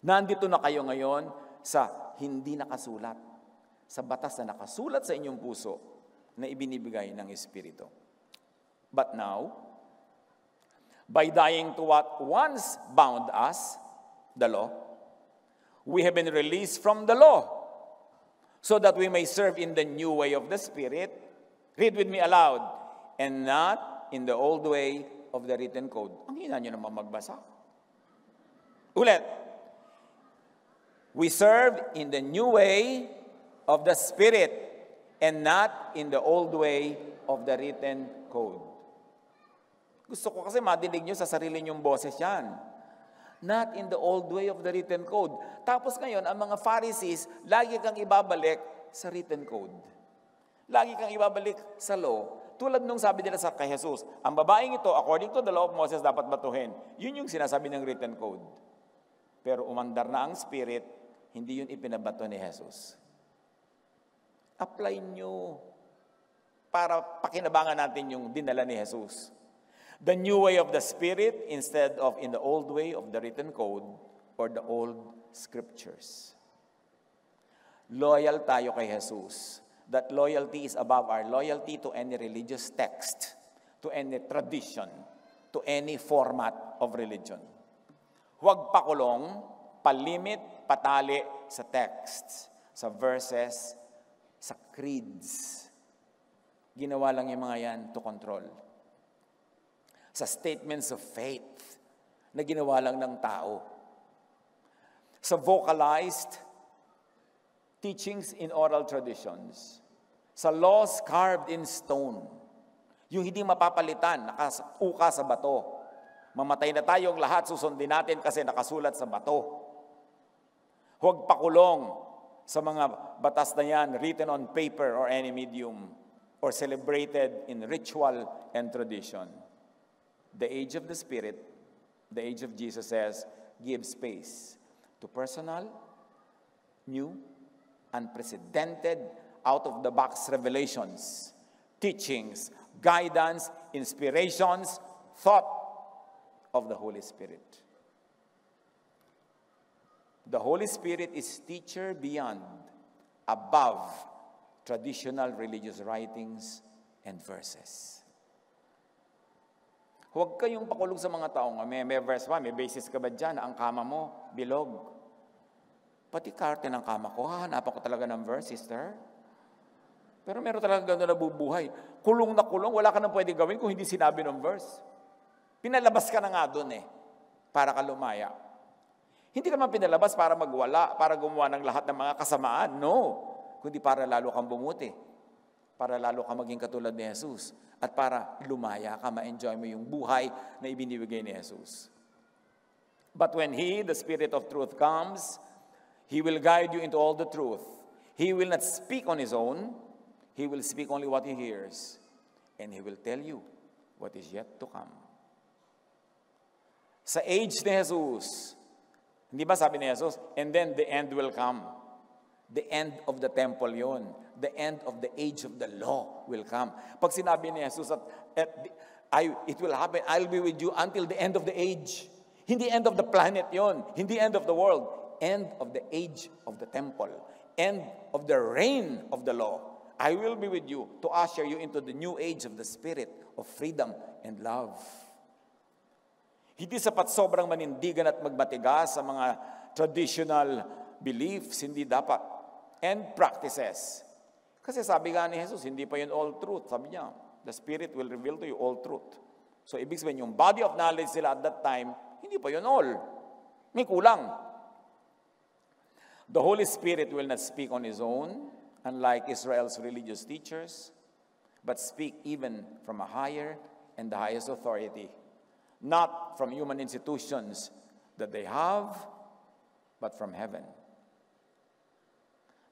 Nandito na kayo ngayon sa hindi nakasulat, sa batas na nakasulat sa inyong puso na ibinibigay ng Espiritu. But now, by dying to what once bound us, the law, we have been released from the law so that we may serve in the new way of the Spirit. Read with me aloud. And not in the old way of the written code. Ang hina nyo naman magbasa. Ulit. We serve in the new way of the Spirit and not in the old way of the written code. Gusto ko kasi madinig nyo sa sarili nyong boses yan. Not in the old way of the written code. Tapos ngayon, ang mga Pharisees, lagi kang ibabalik sa written code. Lagi kang ibabalik sa law. Tulad nung sabi nila sa kay Jesus, ang babaeng ito, according to the law of Moses, dapat batuhin. Yun yung sinasabi ng written code. Pero umandar na ang Spirit, hindi yun ipinabato ni Jesus. Apply nyo para pakinabangan natin yung dinala ni Jesus. The new way of the Spirit instead of in the old way of the written code or the old scriptures. Loyal tayo kay Jesus. That loyalty is above our loyalty to any religious text, to any tradition, to any format of religion. Huwag pakulong, palimit, patali sa texts, sa verses, sa creeds. Ginawa lang yung mga yan to control. Sa statements of faith na ginawa lang ng tao. Sa vocalized teachings in oral traditions, sa laws carved in stone, yung hindi mapapalitan, nakauka sa bato. Mamatay na tayong lahat, susundin natin kasi nakasulat sa bato. Huwag pakulong sa mga batas na yan, written on paper or any medium, or celebrated in ritual and tradition. The age of the Spirit, the age of Jesus says, give space to personal, new, unprecedented, out-of-the-box revelations, teachings, guidance, inspirations, thought of the Holy Spirit. The Holy Spirit is teacher beyond, above traditional religious writings and verses. Huwag kayong pakulong sa mga taong, may verse 1, may basis ka ba dyan? Ang kama mo, bilog. Pati karte ng kama ko, hahanapan ko talaga ng verse, sister. Pero meron talaga gano'n nabubuhay. Kulong na kulong, wala ka nang pwede gawin kung hindi sinabi ng verse. Pinalabas ka na nga doon para ka lumaya. Hindi ka naman pinalabas para magwala, para gumawa ng lahat ng mga kasamaan. No. Kundi para lalo kang bumuti. Para lalo kang maging katulad ni Jesus. At para lumaya ka, ma-enjoy mo yung buhay na ibinibigay ni Jesus. But when He, the Spirit of truth, comes, He will guide you into all the truth. He will not speak on His own. He will speak only what He hears. And He will tell you what is yet to come. Sa age ni Jesus, hindi ba sabi ni Jesus, and then the end will come. The end of the temple yon. The end of the age of the law will come. Pag sinabi ni Jesus, it will happen, I'll be with you until the end of the age. Hindi end of the planet yon. Hindi end of the world. End of the age of the temple. End of the reign of the law. I will be with you to usher you into the new age of the Spirit of freedom and love. Hindi sapat sobrang manindigan at magmatigas sa mga traditional beliefs, hindi dapat. And practices. Kasi sabi nga ni Jesus, hindi pa yun all truth. Sabi niya, the Spirit will reveal to you all truth. So ibig sabihin, yung body of knowledge sila at that time, hindi pa yun all. May kulang. The Holy Spirit will not speak on His own, unlike Israel's religious teachers, but speak even from a higher and the highest authority. Not from human institutions that they have, but from heaven.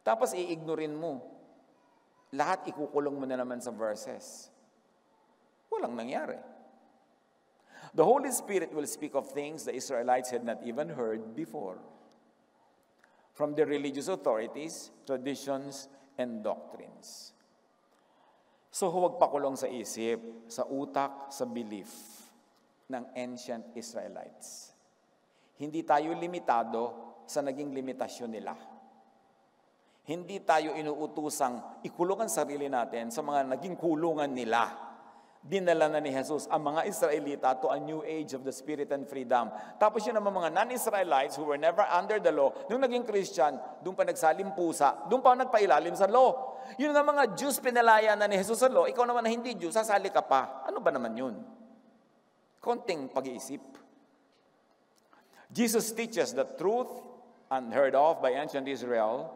Tapos i-ignorin mo. Lahat ikukulong mo na naman sa verses. Walang nangyari. The Holy Spirit will speak of things the Israelites had not even heard before. from the religious authorities, traditions, and doctrines. So huwag pakulong sa isip, sa utak, sa belief ng ancient Israelites. Hindi tayo limitado sa naging limitasyon nila. Hindi tayo inuutusang ikulong ang sarili natin sa mga naging kulungan nila. Dinala na ni Jesus ang mga Israelita to a new age of the Spirit and freedom. Tapos yun naman mga non-Israelites who were never under the law, nung naging Christian, doon pa nagsalim pusa, doon pa nagpailalim sa law. Yun nga mga Jews pinalaya na ni Jesus sa law, ikaw naman na hindi Jew, sasali ka pa. Ano ba naman yun? Konting pag-iisip. Jesus teaches the truth unheard of by ancient Israel,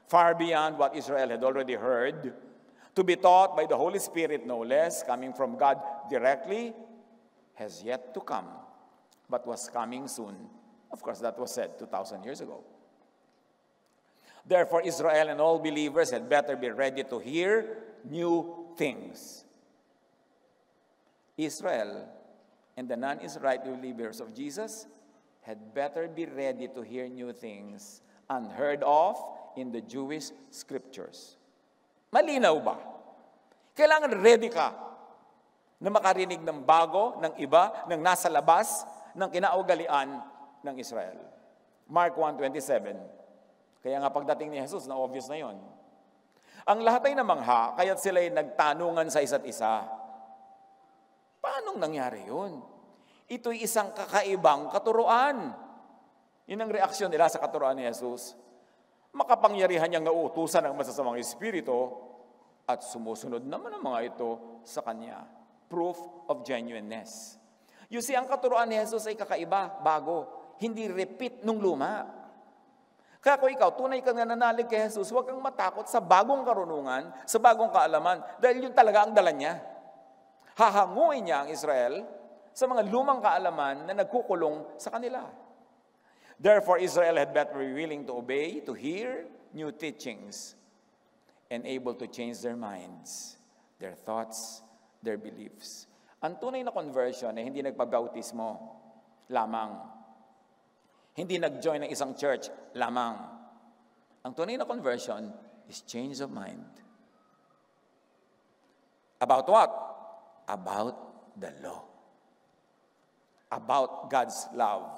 far beyond what Israel had already heard, to be taught by the Holy Spirit no less, coming from God directly, has yet to come, but was coming soon. Of course, that was said 2,000 years ago. Therefore, Israel and all believers had better be ready to hear new things. Israel and the non-Israelite believers of Jesus had better be ready to hear new things unheard of in the Jewish scriptures. Malinaw ba? Kailangan ready ka na makarinig ng bago, ng iba, ng nasa labas, ng kinaugalian ng Israel. Mark 1:27. Kaya nga pagdating ni Jesus, na obvious na yon. Ang lahat ay namangha, kaya't sila'y nagtanungan sa isa't isa. Paanong nangyari yun? Ito'y isang kakaibang katuruan. Yun ang reaksyon nila sa katuruan ni Jesus. Makapangyarihan niyang nauutusan ang masasamang espiritu at sumusunod naman ang mga ito sa kanya. Proof of genuineness. You see, ang katuruan ni Jesus ay kakaiba, bago. Hindi repeat nung luma. Kaya kung ikaw, tunay kang nananalig kay Jesus, huwag kang matakot sa bagong karunungan, sa bagong kaalaman, dahil yun talaga ang dala niya. Hahanguin niya ang Israel sa mga lumang kaalaman na nagkukulong sa kanila. Therefore, Israel had better be willing to obey, to hear new teachings, and able to change their minds, their thoughts, their beliefs. Ang tunay na conversion ay hindi nagpabautismo lamang. Hindi nag-join ng isang church lamang. Ang tunay na conversion is change of mind. About what? About the law. About God's love.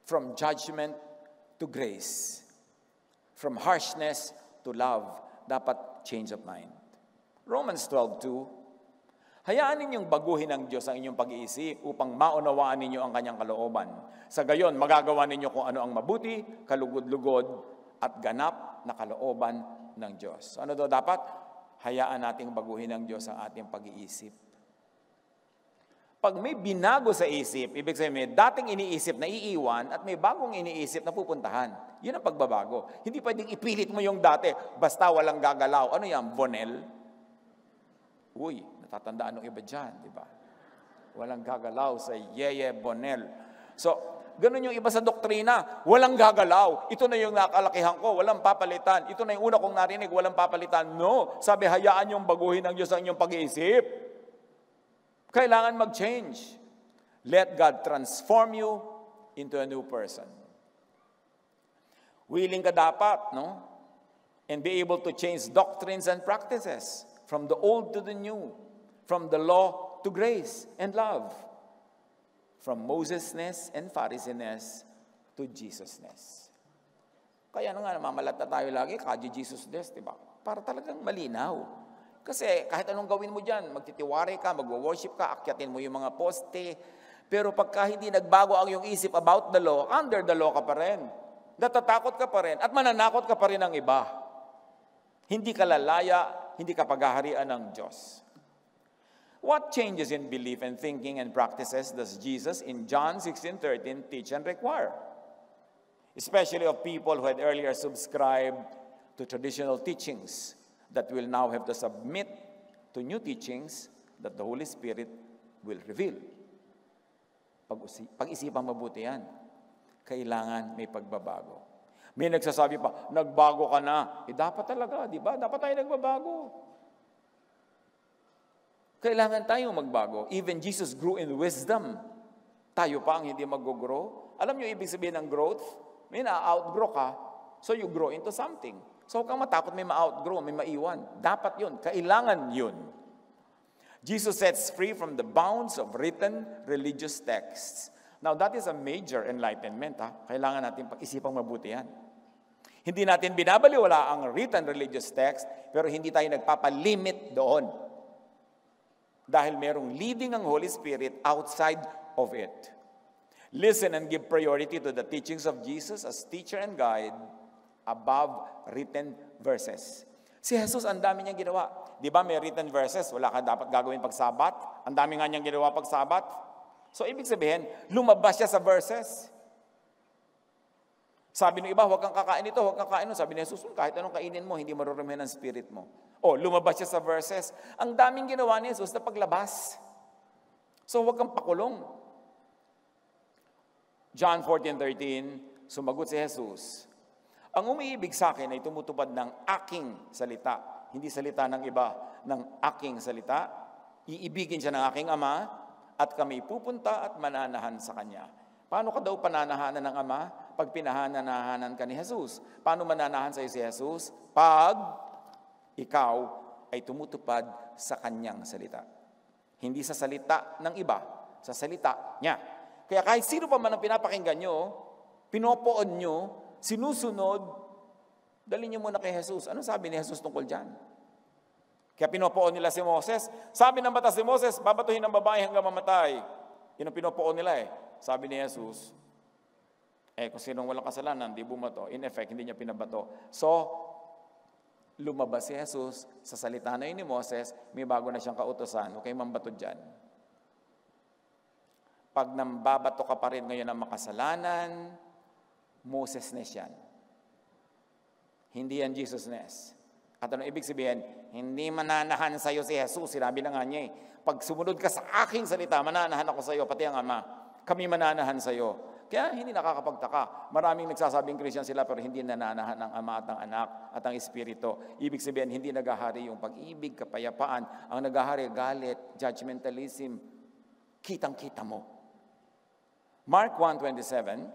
From judgment to grace. From harshness to love. Dapat change of mind. Romans 12:2. Hayaan ninyong baguhin ng Diyos ang inyong pag-iisip upang maunawaan ninyo ang kanyang kalooban. Sa gayon, magagawa ninyo kung ano ang mabuti, kalugod-lugod, at ganap na kalooban ng Diyos. Ano daw dapat? Hayaan nating baguhin ng Diyos ang ating pag-iisip. Pag may binago sa isip, ibig sabihin may dating iniisip na iiwan at may bagong iniisip na pupuntahan. Yun ang pagbabago. Hindi pwedeng ipilit mo yung dati, basta walang gagalaw. Ano yan? Bonel? Uy, natatandaan ng iba dyan, di ba? Walang gagalaw sa Yeye Bonel. So, ganun yung iba sa doktrina. Walang gagalaw. Ito na yung nakalakihan ko. Walang papalitan. Ito na yung una kong narinig. Walang papalitan. No. Sabi, hayaan yung baguhin ng Diyos ang inyong pag-iisip. Kailangan mag-change. Let God transform you into a new person. Willing ka dapat, no? And be able to change doctrines and practices. From the old to the new. From the law to grace and love. From Moses-ness and Pharisee-ness to Jesus-ness. Kaya nga namamalata tayo lagi, kaji Jesus-ness, di ba? Para talagang malinaw. Kasi kahit anong gawin mo dyan, magtitiwari ka, magwo-worship ka, akyatin mo yung mga poste. Pero pagka hindi nagbago ang iyong isip about the law, under the law ka pa rin. Natatakot ka pa rin at mananakot ka pa rin ng iba. Hindi ka lalaya, hindi ka paghaharian ng Diyos. What changes in belief and thinking and practices does Jesus in John 16:13 teach and require? Especially of people who had earlier subscribed to traditional teachings that will now have to submit to new teachings that the Holy Spirit will reveal. Pag-isipan mabuti yan. Kailangan may pagbabago. May nagsasabi pa, nagbago ka na. Dapat talaga, di ba? Dapat tayo nagbabago. Kailangan tayong magbago. Even Jesus grew in wisdom. Tayo pa ang hindi mag-grow. Alam niyo ibig sabihin ng growth? May na-outgrow ka, so you grow into something. So huwag kang matakot may ma-outgrow, may maiwan. Dapat yun. Kailangan yun. Jesus sets free from the bounds of written religious texts. Now, that is a major enlightenment. Kailangan natin pag-isipang mabuti yan. Hindi natin binabaliwala ang written religious text, pero hindi tayo nagpapalimit doon. Dahil merong leading ang Holy Spirit outside of it. Listen and give priority to the teachings of Jesus as teacher and guide above written verses. Si Jesus, ang dami niyang ginawa. Di ba may written verses? Wala ka dapat gagawin pag Sabat. Ang dami nga niyang ginawa pag Sabat. So, ibig sabihin, lumabas siya sa verses. Sabi ng iba, huwag kang kakain ito, huwag kang kakain ito. Sabi ni Jesus, kahit anong kainin mo, hindi maruramihan ang spirit mo. O, lumabas siya sa verses. Ang daming ginawa ni Jesus na paglabas. So, huwag kang pakulong. John 14:13, sumagot si Jesus, ang umiibig sa akin ay tumutupad ng aking salita. Hindi salita ng iba, ng aking salita. Iibigin siya ng aking Ama at kami pupunta at mananahan sa Kanya. Paano ka daw pananahanan ng Ama pag pinahananahanan ka ni Jesus? Paano mananahan sa iyo si Jesus? Pag ikaw ay tumutupad sa Kanyang salita. Hindi sa salita ng iba, sa salita niya. Kaya kahit sino pa man ang pinapakinggan nyo, pinopoon nyo, sinusunod, dali niyo muna kay Jesus. Ano sabi ni Jesus tungkol dyan? Kaya pinopoon nila si Moses. Sabi ng batas ni Moses, babatuhin ng babae hanggang mamatay. Yun ang pinopoon nila eh. Sabi ni Jesus, kung sinong walang kasalanan, di bumato. In effect, hindi niya pinabato. So, lumabas si Jesus sa salita na yun ni Moses, may bago na siyang kautosan. Huwag kayong mambato dyan. Pag nambabato ka pa rin ngayon ng makasalanan, Moses-ness yan. Hindi yan Jesus-ness. At ano ibig sabihin? Hindi mananahan sa iyo si Jesus. Sinabi na nga niya pag sumunod ka sa aking salita, mananahan ako sa iyo, pati ang Ama. Kami mananahan sa iyo. Kaya hindi nakakapagtaka. Maraming nagsasabing Christian sila pero hindi nananahan ng Ama at ang Anak at ang Espiritu. Ibig sabihin, hindi nagahari yung pag-ibig, kapayapaan. Ang nagahari, galit, judgmentalism. Kitang-kita mo. Mark 1:27,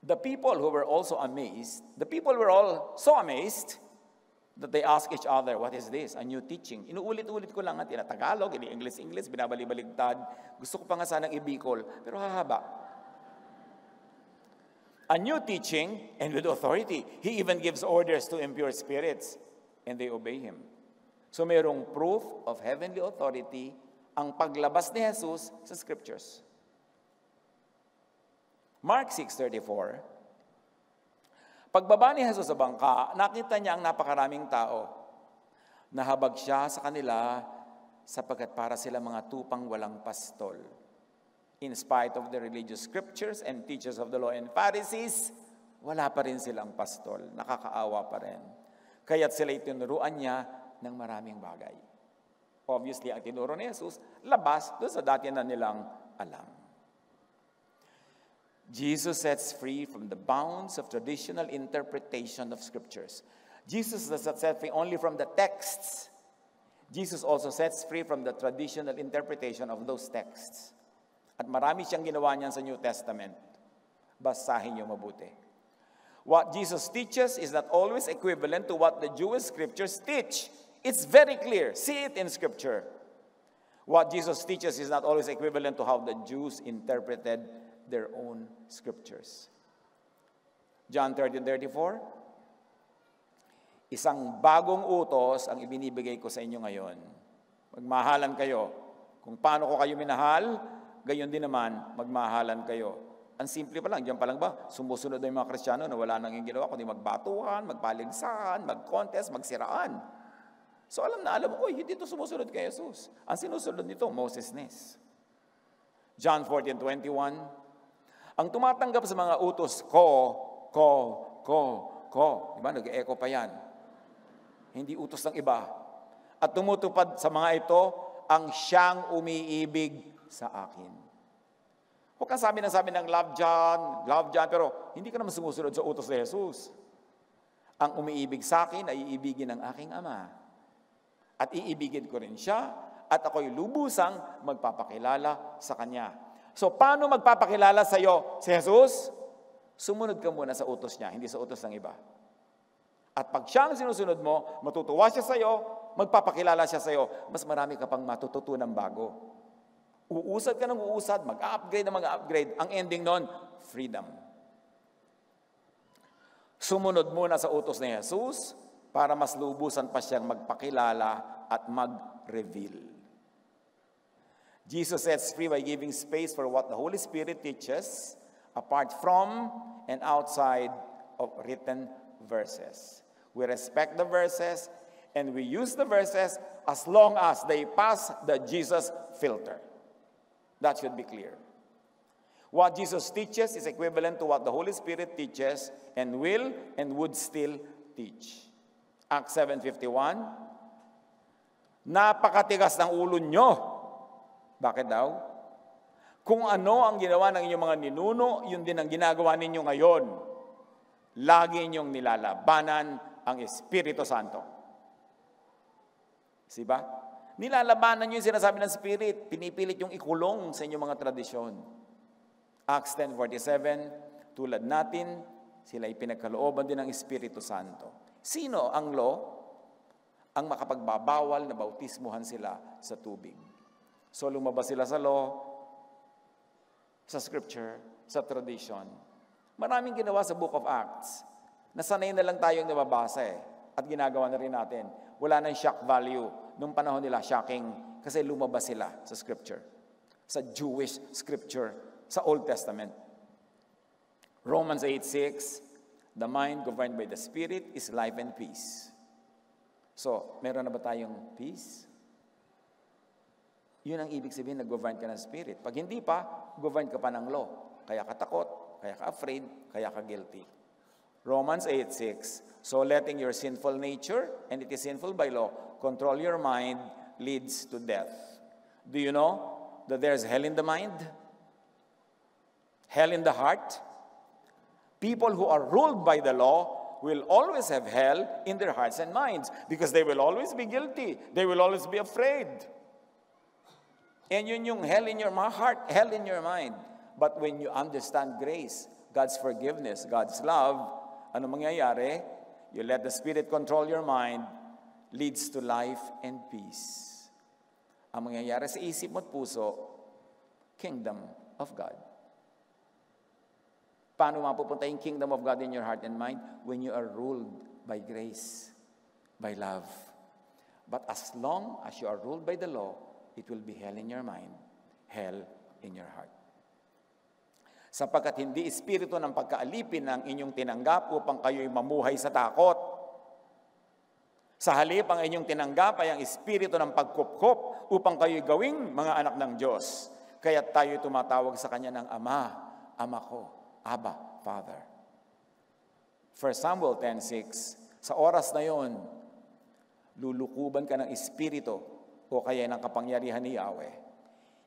the people were all so amazed that they asked each other, what is this? A new teaching. Inuulit-ulit ko lang at tinatagalog, ini-English, binabali-baligtad. Gusto ko pa nga sanang ibikol, pero hahaba. A new teaching and with authority. He even gives orders to impure spirits and they obey Him. So mayroong proof of heavenly authority ang paglabas ni Jesus sa scriptures. Mark 6:34, pagbaba ni Jesus sa bangka, nakita niya ang napakaraming tao. Nahabag siya sa kanila sapagkat para sila mga tupang walang pastol. In spite of the religious scriptures and teachers of the law and Pharisees, wala pa rin silang pastol. Nakakaawa pa rin. Kaya't sila itinuruan niya ng maraming bagay. Obviously, ang tinuro ni Jesus, labas doon sa dati na nilang alam. Jesus sets free from the bounds of traditional interpretation of scriptures. Jesus does not set free only from the texts. Jesus also sets free from the traditional interpretation of those texts. At marami siyang ginawa niyan sa New Testament. Basahin niyo mabuti. What Jesus teaches is not always equivalent to what the Jewish scriptures teach. It's very clear. See it in Scripture. What Jesus teaches is not always equivalent to how the Jews interpreted their own scriptures. John 13:34, isang bagong utos ang ibinibigay ko sa inyo ngayon. Magmahalan kayo. Kung paano ko kayo minahal, gayon din naman, magmahalan kayo. Ang simple pa lang, diyan pa lang ba? Sumusunod na yung mga Kristiyano na wala nang ginawa, kundi magbatuhan, magpaligsahan, mag-contest, magsiraan. So alam na alam, hindi ito sumusunod kay Jesus. Ang sinusunod nito, Moses-ness. John 14:21, ang tumatanggap sa mga utos ko. Diba? Nag-echo pa yan. Hindi utos ng iba. At tumutupad sa mga ito, ang siyang umiibig sa akin. Huwag kang sabi ng love John, pero hindi ka naman sumusunod sa utos ni Jesus. Ang umiibig sa akin ay iibigin ng aking Ama. At iibigin ko rin siya, at ako'y lubusang magpapakilala sa Kanya. So, paano magpapakilala sa iyo si Jesus? sumunod ka muna sa utos niya, hindi sa utos ng iba. At pag siya ang sinusunod mo, matutuwa siya sa'yo, magpapakilala siya sa'yo, mas marami ka pang matututunan bago. Uusad ka ng uusad, mag-upgrade na mag-upgrade. Ang ending nun, freedom. Sumunod muna sa utos ni Jesus para mas lubusan pa siyang magpakilala at mag-reveal. Jesus sets free by giving space for what the Holy Spirit teaches apart from and outside of written verses. We respect the verses and we use the verses as long as they pass the Jesus filter. That should be clear. What Jesus teaches is equivalent to what the Holy Spirit teaches and will and would still teach. Acts 7:51, napakatigas ng ulo nyo. Bakit daw? Kung ano ang ginawa ng inyong mga ninuno, yun din ang ginagawa ninyo ngayon. Lagi ninyong nilalabanan ang Espiritu Santo. Diba? Nilalabanan nyo yung sinasabi ng Spirit. Pinipilit yung ikulong sa inyong mga tradisyon. Acts 10:47, tulad natin, sila ipinagkalooban din ng Espiritu Santo. Sino ang law? Ang makapagbabawal na bautismuhan sila sa tubig. So lumabas sila sa law, sa scripture, sa tradition. Maraming ginawa sa Book of Acts. Nasanay na lang tayong nababasa at ginagawa na rin natin. Wala nang shock value. Nung panahon nila, shocking kasi lumabas sila sa scripture. Sa Jewish scripture, sa Old Testament. Romans 8:6, the mind governed by the Spirit is life and peace. So, meron na ba tayong peace? Yun ang ibig sabihin na governed ka ng Spirit. Pag hindi pa, governed ka pa ng law. Kaya ka takot, kaya ka afraid, kaya ka guilty. Romans 8:6, so letting your sinful nature, and it is sinful by law, control your mind leads to death. Do you know that there's hell in the mind? Hell in the heart? People who are ruled by the law will always have hell in their hearts and minds because they will always be guilty. They will always be afraid. And yun yung hell in your heart, hell in your mind. But when you understand grace, God's forgiveness, God's love, ano mangyayari? You let the Spirit control your mind, leads to life and peace. Ang mangyayari sa isip mo at puso, kingdom of God. Paano mapupunta yung kingdom of God in your heart and mind? When you are ruled by grace, by love. But as long as you are ruled by the law, it will be hell in your mind, hell in your heart. Sapagkat hindi espiritu ng pagkaalipin ang inyong tinanggap upang kayo'y mamuhay sa takot. Sa halip, ang inyong tinanggap ay ang espiritu ng pagkupkop upang kayo'y gawing mga anak ng Diyos. Kaya tayo'y tumatawag sa Kanya ng Ama, Ama ko, Abba, Father. 1 Samuel 10:6, sa oras na yon, lulukuban ka ng espiritu o kaya ng kapangyarihan ni Yahweh.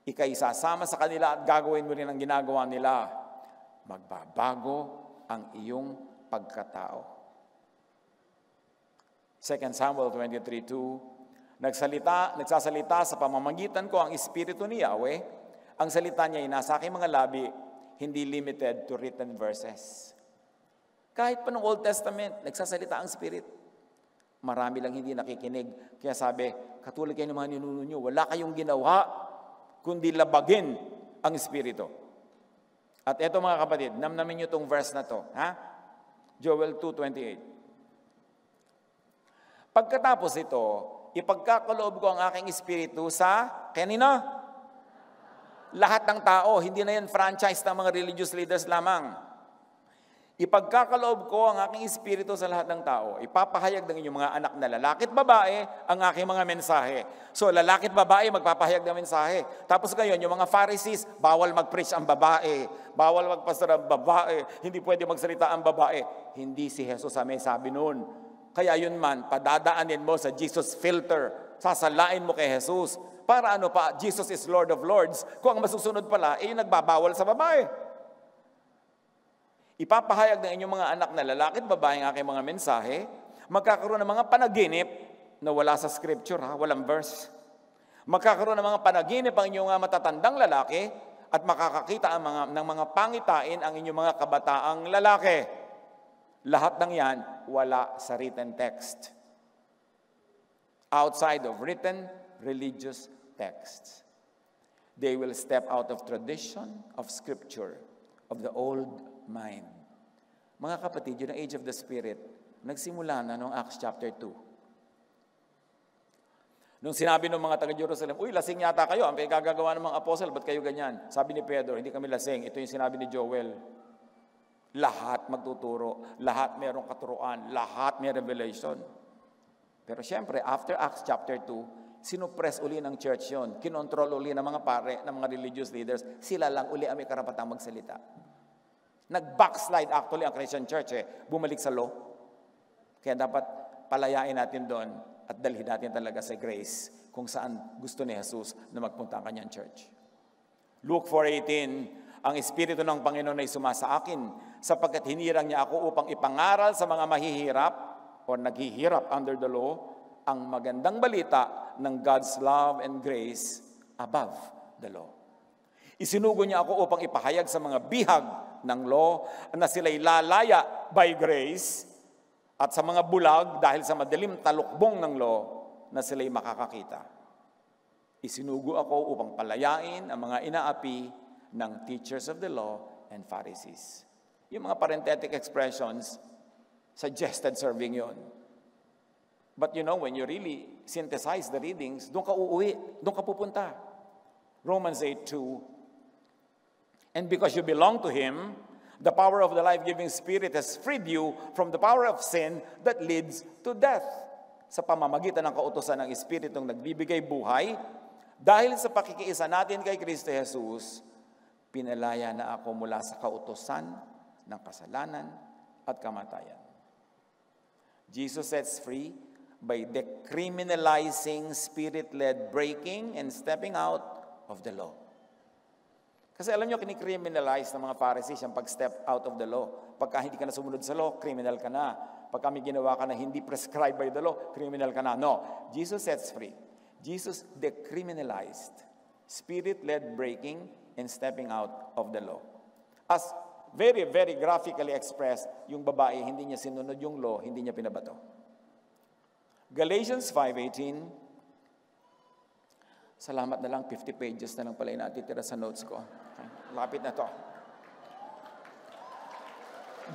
Ika'y sasama sa kanila at gagawin mo rin ang ginagawa nila. Magbabago ang iyong pagkatao. 2 Samuel 23:2, nagsasalita sa pamamagitan ko ang Espiritu ni Yahweh. Ang salita niya ay nasa aking mga labi, hindi limited to written verses. Kahit pa ng Old Testament, nagsasalita ang Spirit. Marami lang hindi nakikinig. Kaya sabi, katulad kayo ng mga ninuno nyo, wala kayong ginawa, kundi labagin ang Espiritu. At eto mga kapatid, namnamin nyo itong verse na to. Ha? Joel 2:28. Pagkatapos ito, ipagkakaloob ko ang aking Espiritu sa kanina? Lahat ng tao, hindi na yan franchise ng mga religious leaders lamang. Ipagkakaloob ko ang aking Espiritu sa lahat ng tao. Ipapahayag ng inyong mga anak na lalaki at babae ang aking mga mensahe. So lalaki at babae magpapahayag ng mensahe. Tapos ngayon, yung mga Pharisees, bawal mag-preach ang babae. Bawal magpastor ang babae. Hindi pwede magsalita ang babae. Hindi si Jesus ang may sabi noon. Kaya yun man, padadaanin mo sa Jesus filter. Sasalain mo kay Jesus. Para ano pa, Jesus is Lord of Lords. Kung ang masusunod pala, yung nagbabawal sa babae. Ipapahayag ng inyong mga anak na lalaki at babae ang aking mga mensahe. Magkakaroon ng mga panaginip na wala sa scripture, walang verse. Magkakaroon ng mga panaginip ang inyong matatandang lalaki at makakakita ng mga pangitain ang inyong mga kabataang lalaki. Lahat ng yan, wala sa written text. Outside of written religious texts. They will step out of tradition, of scripture, of the old mind. Mga kapatid, yun ang age of the Spirit, nagsimula na noong Acts chapter 2. Nung sinabi ng mga taga-Jerusalem, uy, lasing yata kayo, ang pinagagawa ng mga apostle, ba't kayo ganyan? Sabi ni Pedro, hindi kami lasing. Ito yung sinabi ni Joel. Lahat magtuturo, lahat mayroong katuruan, lahat may revelation. Pero syempre, after Acts chapter 2, sinupress uli ng church yon, kinontrol uli ng mga pare, ng mga religious leaders, sila lang uli ang may karapatang magsalita. Nag-backslide actually ang Christian church, bumalik sa law. Kaya dapat palayain natin doon at dalhin natin talaga sa grace kung saan gusto ni Jesus na magpunta ang kanyang church. Luke 4:18, ang Espiritu ng Panginoon ay sumasa akin sapagkat hinirang niya ako upang ipangaral sa mga mahihirap o naghihirap under the law ang magandang balita ng God's love and grace above the law. Isinugo niya ako upang ipahayag sa mga bihag ng law na sila'y lalaya by grace at sa mga bulag dahil sa madilim talukbong ng law na sila'y makakakita. Isinugo ako upang palayain ang mga inaapi ng teachers of the law and Pharisees. Yung mga parenthetic expressions, suggested serving yon. But you know, when you really synthesize the readings, doon ka uuwi, doon ka pupunta. Romans 8:2. And because you belong to Him, the power of the life-giving Spirit has freed you from the power of sin that leads to death. Sa pamamagitan ng kautusan ng Espiritong nagbibigay buhay, dahil sa pakikiisa natin kay Kristo Jesus, pinalaya na ako mula sa kautusan ng kasalanan at kamatayan. Jesus sets free by decriminalizing spirit-led breaking and stepping out of the law. Kasi alam nyo, kinicriminalize ng mga Pharisees ang pag-step out of the law. Pagka hindi ka na sumunod sa law, criminal ka na. Pagka may ginawa ka na hindi prescribed by the law, criminal ka na. No, Jesus sets free. Jesus decriminalized spirit-led breaking and stepping out of the law. As very, very graphically expressed, yung babae, hindi niya sinunod yung law, hindi niya pinabato. Galatians 5:18. Salamat na lang, 50 pages na lang pala yung natitira sa notes ko. Okay, lapit na to.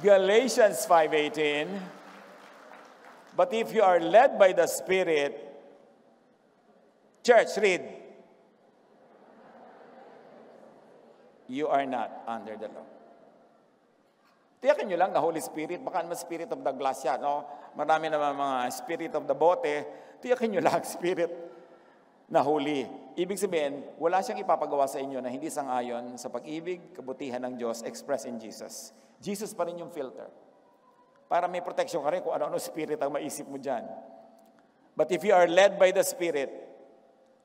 Galatians 5:18. But if you are led by the Spirit, church, read. You are not under the law. Tiyakin nyo lang na Holy Spirit, baka naman Spirit of the glass yan, no? Marami naman mga Spirit of the bote, tiyakin nyo lang Spirit na holy. Ibig sabihin, wala siyang ipapagawa sa inyo na hindi sang-ayon sa pag-ibig, kabutihan ng Diyos expressed in Jesus. Jesus pa rin yung filter. Para may protection ka rin kung ano-ano spirit ang maisip mo dyan. But if you are led by the Spirit,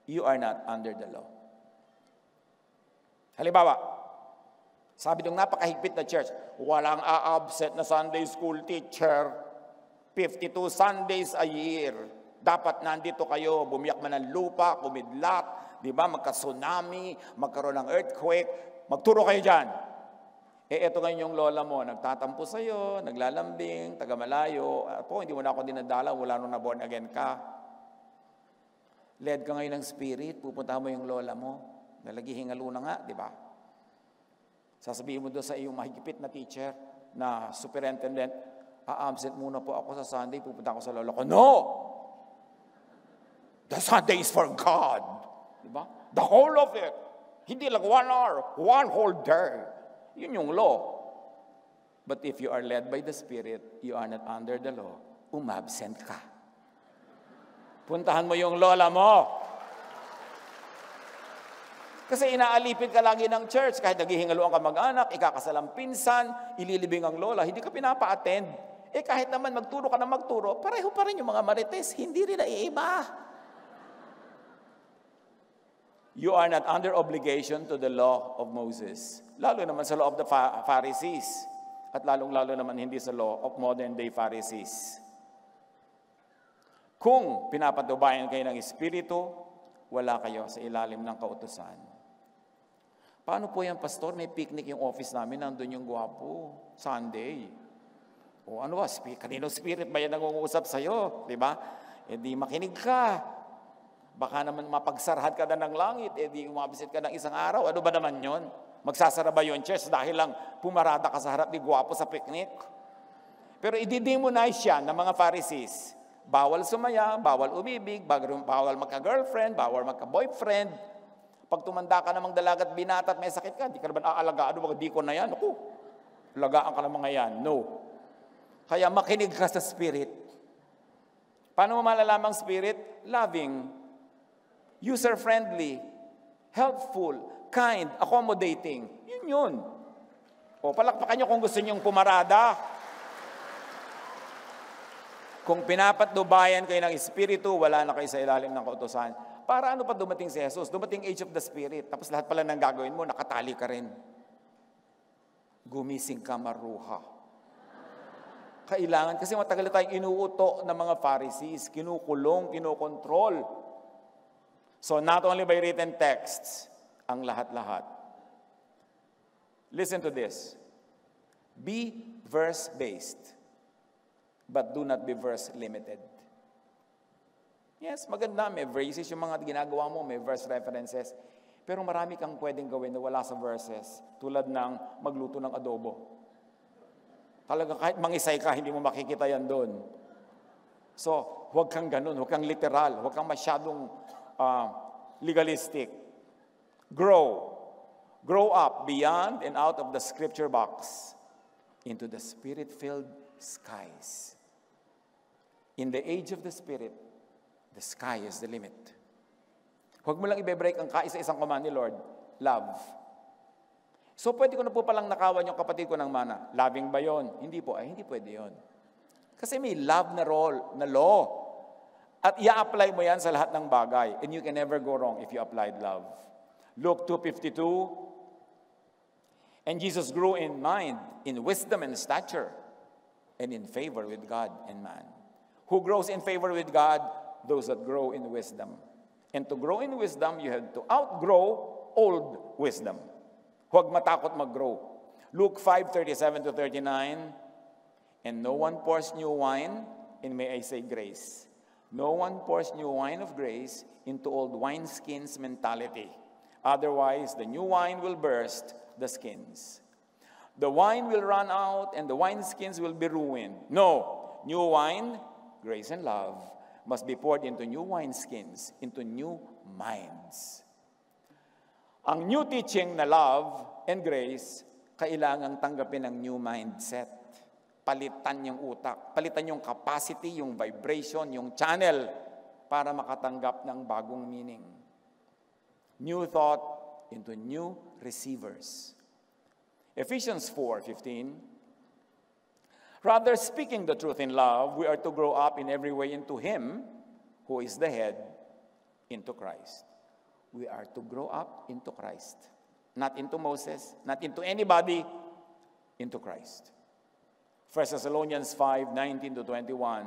you are not under the law. Halimbawa, sabi ng napakahigpit na church, walang a-absent na Sunday school teacher, 52 Sundays a year. Dapat nandito kayo, bumiyak man ng lupa, kumidlat, di ba, magka-tsunami, magkaroon ng earthquake, magturo kayo dyan. Eto ngayon yung lola mo, nagtatampo sa'yo, naglalambing, taga-malayo, po, hindi mo na ako dinadala, wala nung na-born again ka. Led ka ngayon ng spirit, pupunta mo yung lola mo, nalagihingalo na nga, di ba? Sasabihin mo doon sa iyong mahigpit na teacher, na superintendent, absent muna po ako sa Sunday, pupunta ako sa lola ko. No! The Sunday is for God. Diba? The whole of it. Hindi lang 1 hour, 1 whole day. Yun yung law. But if you are led by the Spirit, you are not under the law. Umabsent ka. Puntahan mo yung lola mo. Kasi inaalipin ka lagi ng church. Kahit naghihingaluan ka mag-anak, ikakasal ang pinsan, ililibing ang lola, hindi ka pinapa-attend. Kahit naman magturo ka na magturo, pareho pa rin yung mga marites, hindi rin naiiba. You are not under obligation to the law of Moses. Lalo naman sa law of the Pharisees. At lalong-lalo naman hindi sa law of modern-day Pharisees. Kung pinapatubayan kayo ng Espiritu, wala kayo sa ilalim ng kautusan. Paano po yan, pastor? May picnic yung office namin, nandun yung gwapo. Sunday. O ano ba, kaninong spirit ba yan nangungusap sa'yo? Diba? E di makinig ka. Baka naman mapagsarhat ka na ng langit, e di umabisit ka ng isang araw. Ano ba naman yon? Magsasara ba yun, church, dahil lang pumarada ka sa harap ni gwapo sa picnic? Pero i-demonize siya ng mga Pharisees. Bawal sumaya, bawal umibig, bawal magka-girlfriend, bawal magka-boyfriend. Pag tumanda ka namang dalaga at binata at may sakit ka, di ka naman aalagaan, ano, di ko na yan. Ako, alagaan ka ng mga yan. No. Kaya makinig ka sa spirit. Paano mo malalamang spirit? Loving, user-friendly, helpful, kind, accommodating. Yun yun. O, palakpakan nyo kung gusto nyong pumarada. Kung pinapatnubayan kayo ng Espiritu, wala na kayo sa ilalim ng kautusan. Para ano pa dumating si Jesus? Dumating age of the Spirit. Tapos lahat pala ng gagawin mo, nakatali ka rin. Gumising ka, maruha. Kailangan, kasi matagal na tayong inuuto ng mga Pharisees, kinukulong, kinukontrol. So not only by written texts, ang lahat-lahat. Listen to this. Be verse-based. But do not be verse-limited. Yes, maganda, may verses yung mga ginagawa mo, may verse references. Pero marami kang pwedeng gawin na wala sa verses, tulad ng magluto ng adobo. Talagang kahit mangisay ka, hindi mo makikita yan doon. So, huwag kang ganun, huwag kang literal, huwag kang masyadong legalistic. Grow. Grow up beyond and out of the scripture box into the spirit-filled skies. In the age of the Spirit, the sky is the limit. Huwag mo lang i-break ang kaisa-isang command ni Lord, love. So pwede ko na po palang nakawan yung kapatid ko ng mana. Loving ba yon? Hindi po. Ay, hindi pwede yon. Kasi may love na role, na law. At i-apply mo yan sa lahat ng bagay. And you can never go wrong if you applied love. Luke 2:52, and Jesus grew in mind, in wisdom and stature, and in favor with God and man. Who grows in favor with God? Those that grow in wisdom. And to grow in wisdom, you have to outgrow old wisdom. Huwag matakot mag-grow. Luke 5:37-39, and no one pours new wine, and may I say grace. No one pours new wine of grace into old wineskins mentality. Otherwise, the new wine will burst the skins. The wine will run out, and the wineskins will be ruined. No, new wine, grace and love, must be poured into new wineskins, into new minds. Ang new teaching na love and grace, kailangang tanggapin ang new mindset. Palitan yung utak, palitan yung capacity, yung vibration, yung channel, para makatanggap ng bagong meaning. New thought into new receivers. Ephesians 4:15, rather, speaking the truth in love, we are to grow up in every way into Him, who is the head, into Christ. We are to grow up into Christ. Not into Moses, not into anybody, into Christ. 1 Thessalonians 5:19-21,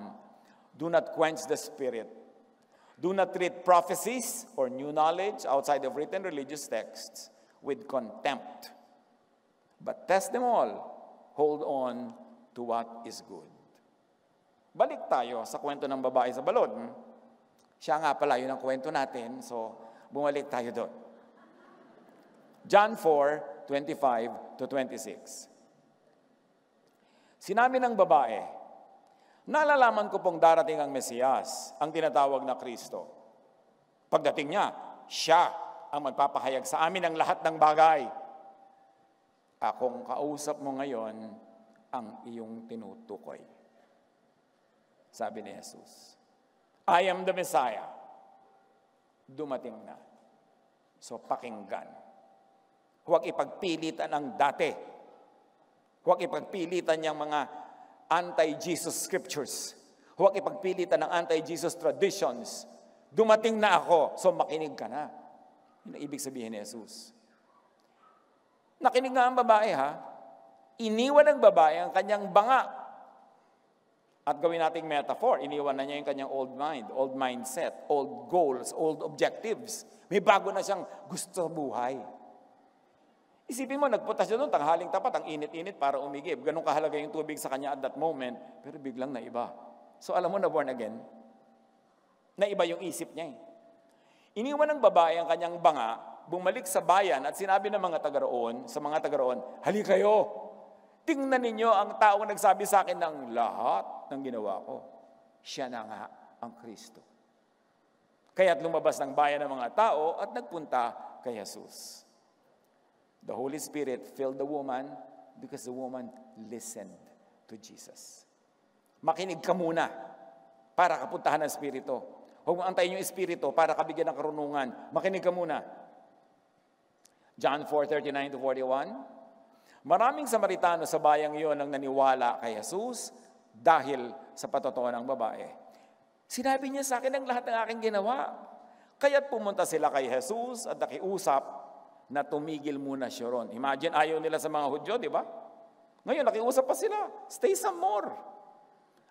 do not quench the spirit. Do not treat prophecies or new knowledge outside of written religious texts with contempt. But test them all. Hold on to what is good. Balik tayo sa kwento ng babae sa balon. Siya nga pala, yun ang kwento natin. So, bumalik tayo doon. John 4:25-26. Sinabi ng babae, nalalaman ko pong darating ang Mesiyas, ang tinatawag na Kristo. Pagdating niya, siya ang magpapahayag sa amin ng lahat ng bagay. Akong kausap mo ngayon ang iyong tinutukoy. Sabi ni Jesus, I am the Messiah. Dumating na. So pakinggan. Huwag ipagpilitan ang dati. Huwag ipagpilitan yung mga anti-Jesus scriptures. Huwag ipagpilitan ng anti-Jesus traditions. Dumating na ako, so makinig ka na. Yun ang ibig sabihin ni Jesus. Nakinig nga ang babae, ha? Iniwan ng babae ang kanyang banga. At gawin nating metaphor, iniwan na niya yung kanyang old mind, old mindset, old goals, old objectives. May bago na siyang gusto sa buhay. Isipin mo, nagpunta siya doon, tanghaling tapat, ang init-init para umigib. Ganun kahalaga yung tubig sa kanya at that moment, pero biglang naiba. So alam mo na born again, naiba yung isip niya eh. Iniwan ng babae ang kanyang banga, bumalik sa bayan at sinabi ng mga taga-roon, sa mga taga-roon, hali kayo, tingnan ninyo ang taong nagsabi sa akin ng lahat ng ginawa ko. Siya na nga ang Kristo. Kaya't lumabas ng bayan ng mga tao at nagpunta kay Jesus. The Holy Spirit filled the woman because the woman listened to Jesus. Makinig ka muna para kapuntahan ng Espiritu. Huwag mo antayin yung Espiritu para kabigyan ng karunungan. Makinig ka muna. John 4:39-41. Maraming Samaritano sa bayang iyon ang naniwala kay Jesus dahil sa patotoo ng babae. Sinabi niya sa akin ang lahat ng aking ginawa. Kaya't pumunta sila kay Jesus at nakiusap na tumigil muna siya ron. Imagine, ayaw nila sa mga Hudyo, di ba? Ngayon, nakiusap pa sila, stay some more.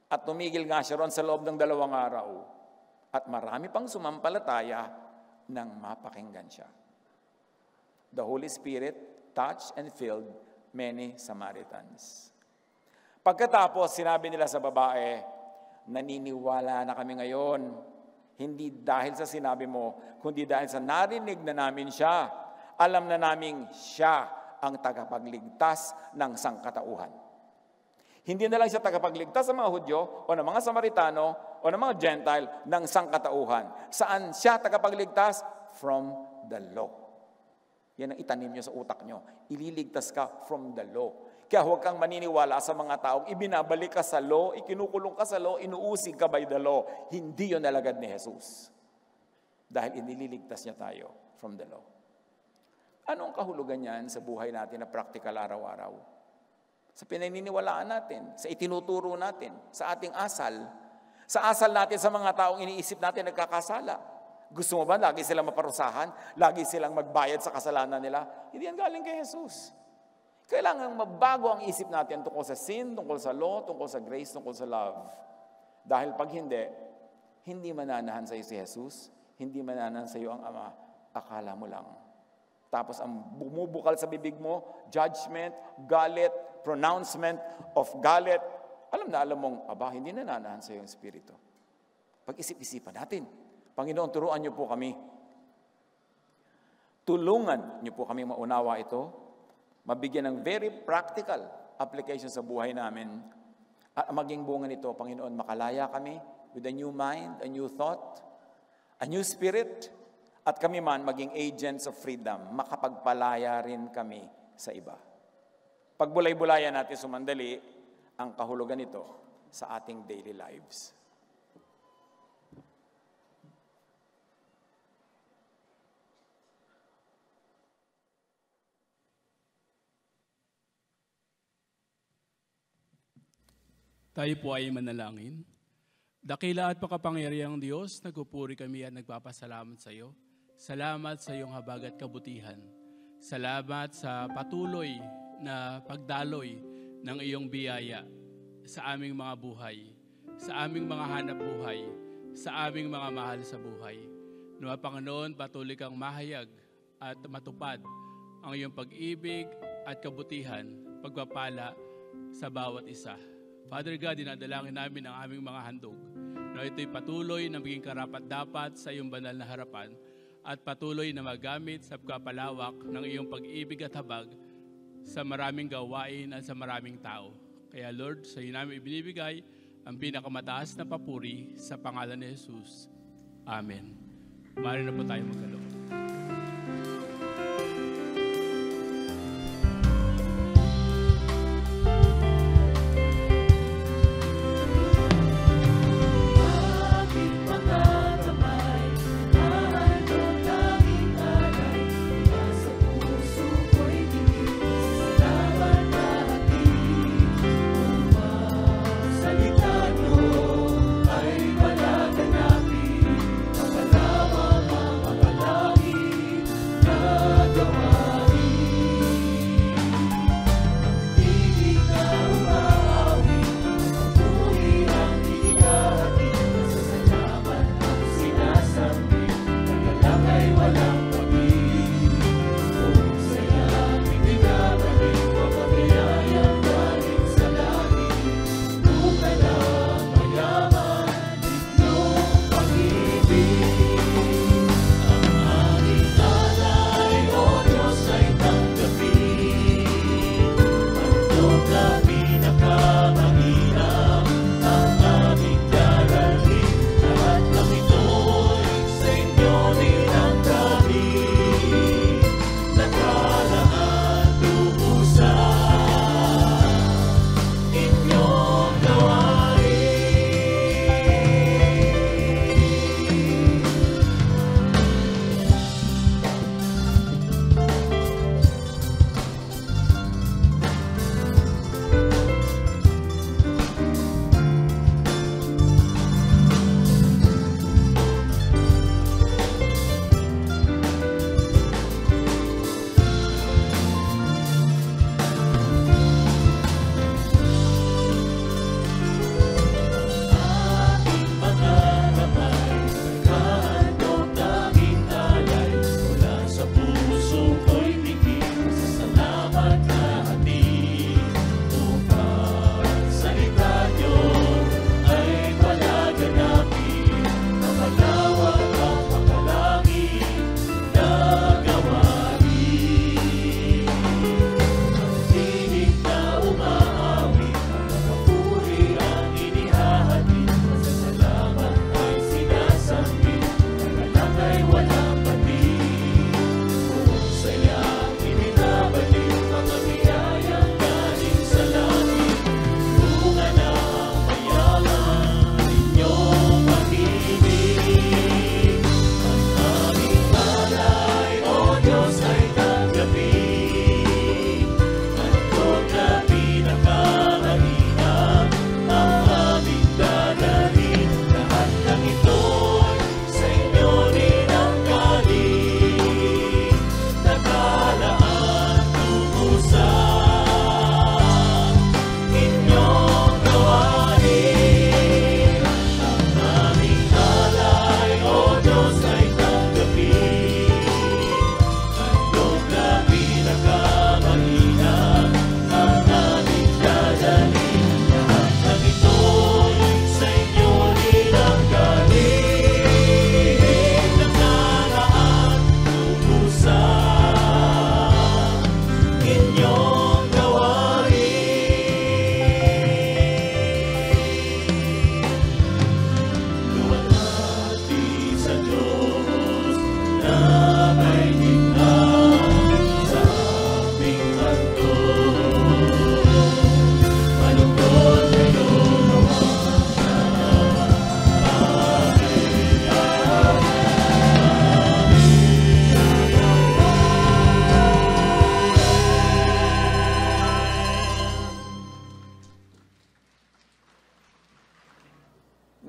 At tumigil nga siya ron sa loob ng 2 araw. At marami pang sumampalataya nang mapakinggan siya. The Holy Spirit touched and filled many Samaritans. Pagkatapos, sinabi nila sa babae, naniniwala na kami ngayon, hindi dahil sa sinabi mo, kundi dahil sa narinig na namin siya. Alam na naming siya ang tagapagligtas ng sangkatauhan. Hindi na lang siya tagapagligtas sa mga Hudyo o ng mga Samaritano o ng mga Gentile ng sangkatauhan. Saan siya tagapagligtas? From the law. Yan ang itanim nyo sa utak nyo. Ililigtas ka from the law. Kaya huwag kang maniniwala sa mga taong ibinabalik ka sa law, ikinukulong ka sa law, inuusig ka by the law. Hindi yun alagad ni Jesus. Dahil inililigtas niya tayo from the law. Anong kahulugan yan sa buhay natin na practical araw-araw? Sa pinaniniwalaan natin, sa itinuturo natin, sa ating asal, sa asal natin sa mga taong iniisip natin nagkakasala. Gusto mo ba lagi silang maparusahan? Lagi silang magbayad sa kasalanan nila? Hindi yan galing kay Jesus. Kailangan mabago ang isip natin tungkol sa sin, tungkol sa law, tungkol sa grace, tungkol sa love. Dahil pag hindi mananahan sa iyo si Jesus, hindi mananahan sa iyo ang Ama, akala mo lang. Tapos ang bumubukal sa bibig mo, judgment, galit, pronouncement of galit. Alam mong, hindi nananahan sa iyo ang Espiritu. Pag-isip-isipan natin. Panginoon, turuan niyo po kami. Tulungan niyo po kami maunawa ito. Mabigyan ng very practical application sa buhay namin. At maging bunga nito, Panginoon, makalaya kami with a new mind, a new thought, a new spirit. At kami man maging agents of freedom, makapagpalaya rin kami sa iba. Pagbulay-bulayan natin sumandali ang kahulugan nito sa ating daily lives. Tayo po ay manalangin. Dakila at makapangyarihang Diyos, nagpupuri kami at nagpapasalamat sa iyo. Salamat sa iyong habag at kabutihan. Salamat sa patuloy na pagdaloy ng iyong biyaya sa aming mga buhay, sa aming mga hanap buhay, sa aming mga mahal sa buhay. Nawa Panginoon, patuloy kang mahayag at matupad ang iyong pag-ibig at kabutihan, pagpapala sa bawat isa. Father God, dinadalangin namin ang aming mga handog na ito'y patuloy na maging karapat-dapat sa iyong banal na harapan at patuloy na magamit sa pagpapalawak ng iyong pag-ibig at habag sa maraming gawain at sa maraming tao. Kaya Lord, sa iyo namin ibinibigay ang pinakamataas na papuri sa pangalan ni Jesus. Amen. Maaari na po tayo magkaloob. Ay managanapin ang malawang mga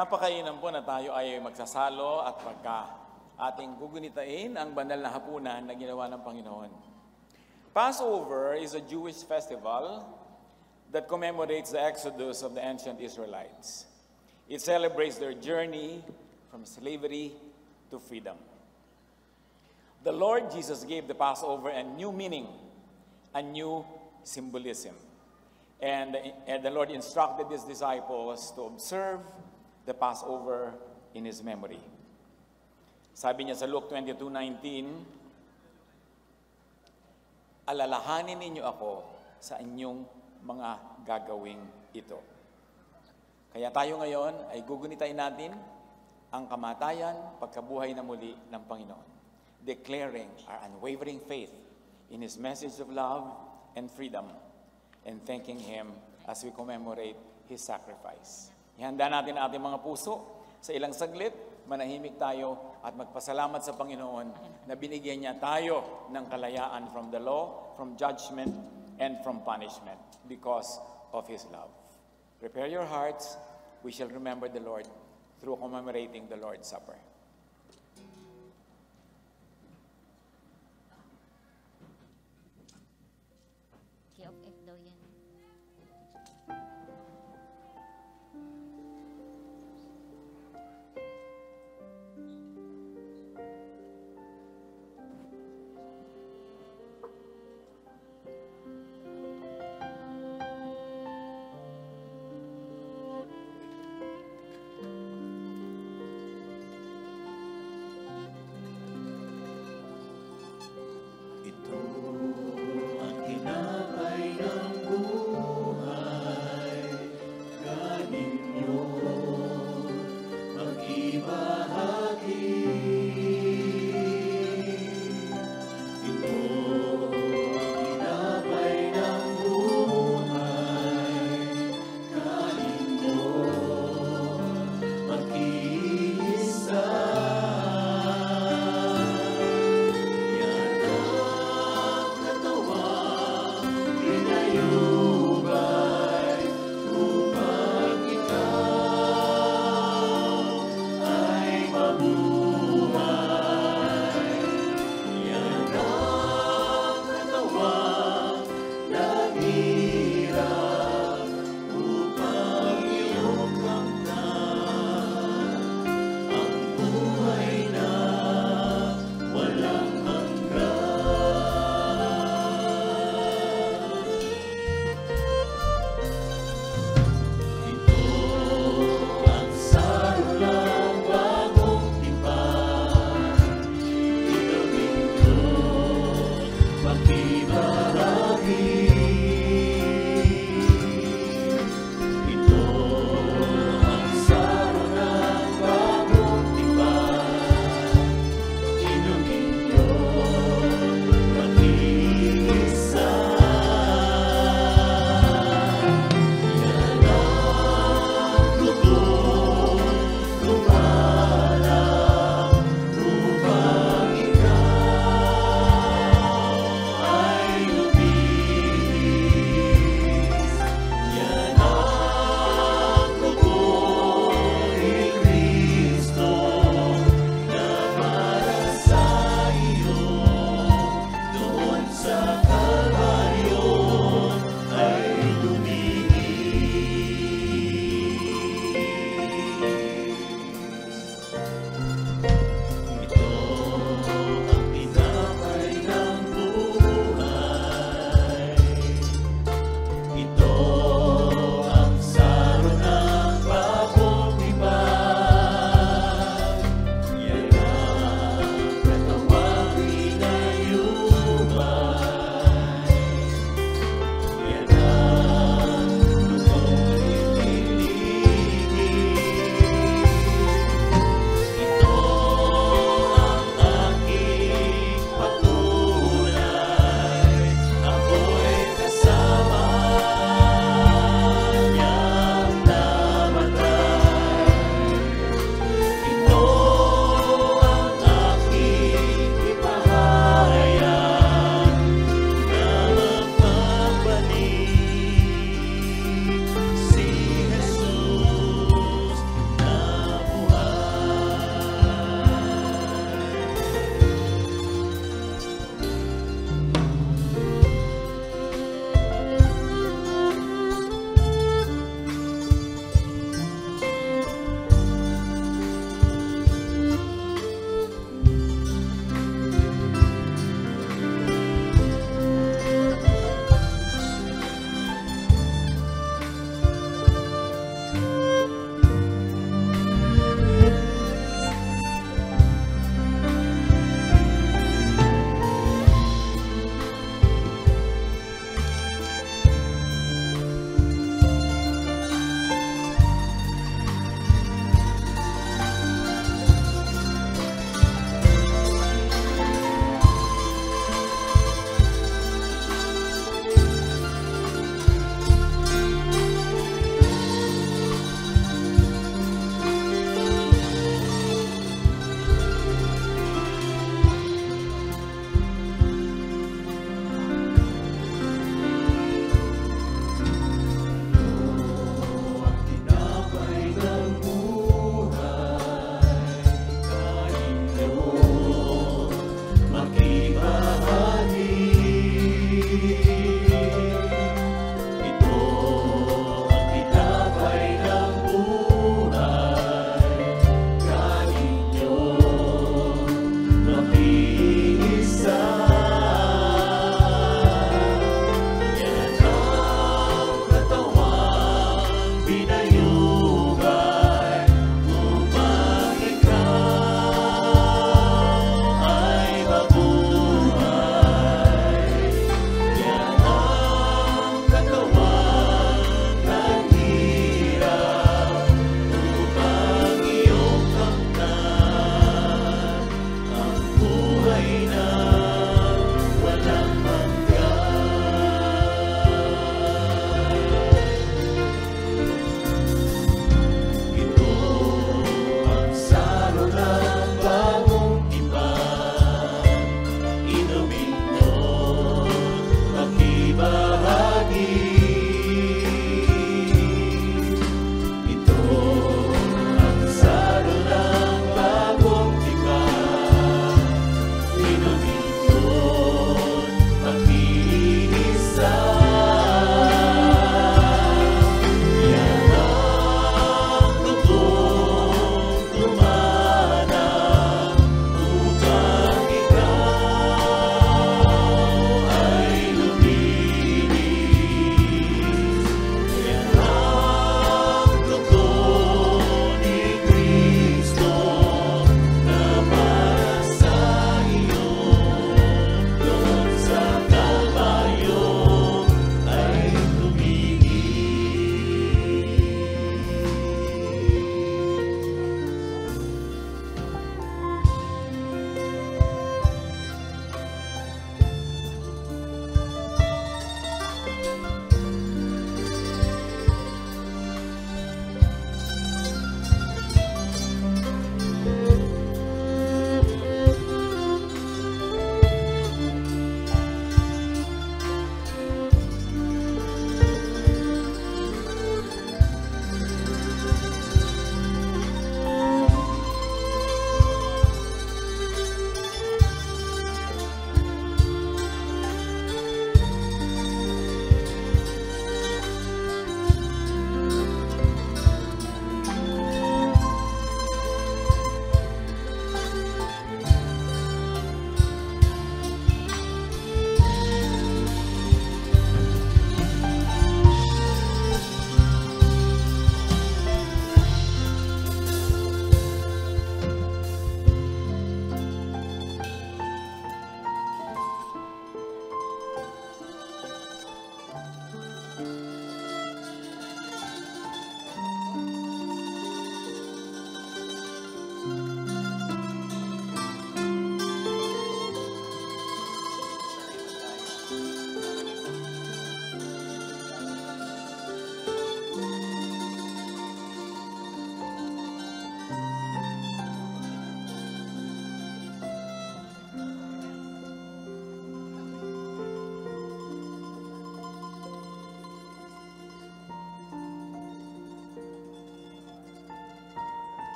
Napakainan po na tayo ay magsasalo at pagka ating gugunitain ang banal na hapunan na ginawa ng Panginoon. Passover is a Jewish festival that commemorates the exodus of the ancient Israelites. It celebrates their journey from slavery to freedom. The Lord Jesus gave the Passover a new meaning, a new symbolism. And the Lord instructed His disciples to observe the Passover in His memory. Sabi niya sa Luke 22:19, alalahanin ninyo ako sa inyong mga gagawing ito. Kaya tayo ngayon ay gugunitain natin ang kamatayan, pagkabuhay na muli ng Panginoon, declaring our unwavering faith in His message of love and freedom, and thanking Him as we commemorate His sacrifice. Ihanda natin ang ating mga puso. Sa ilang saglit, manahimik tayo at magpasalamat sa Panginoon na binigyan niya tayo ng kalayaan from the law, from judgment, and from punishment because of His love. Prepare your hearts. We shall remember the Lord through commemorating the Lord's Supper. Key of F daw yan.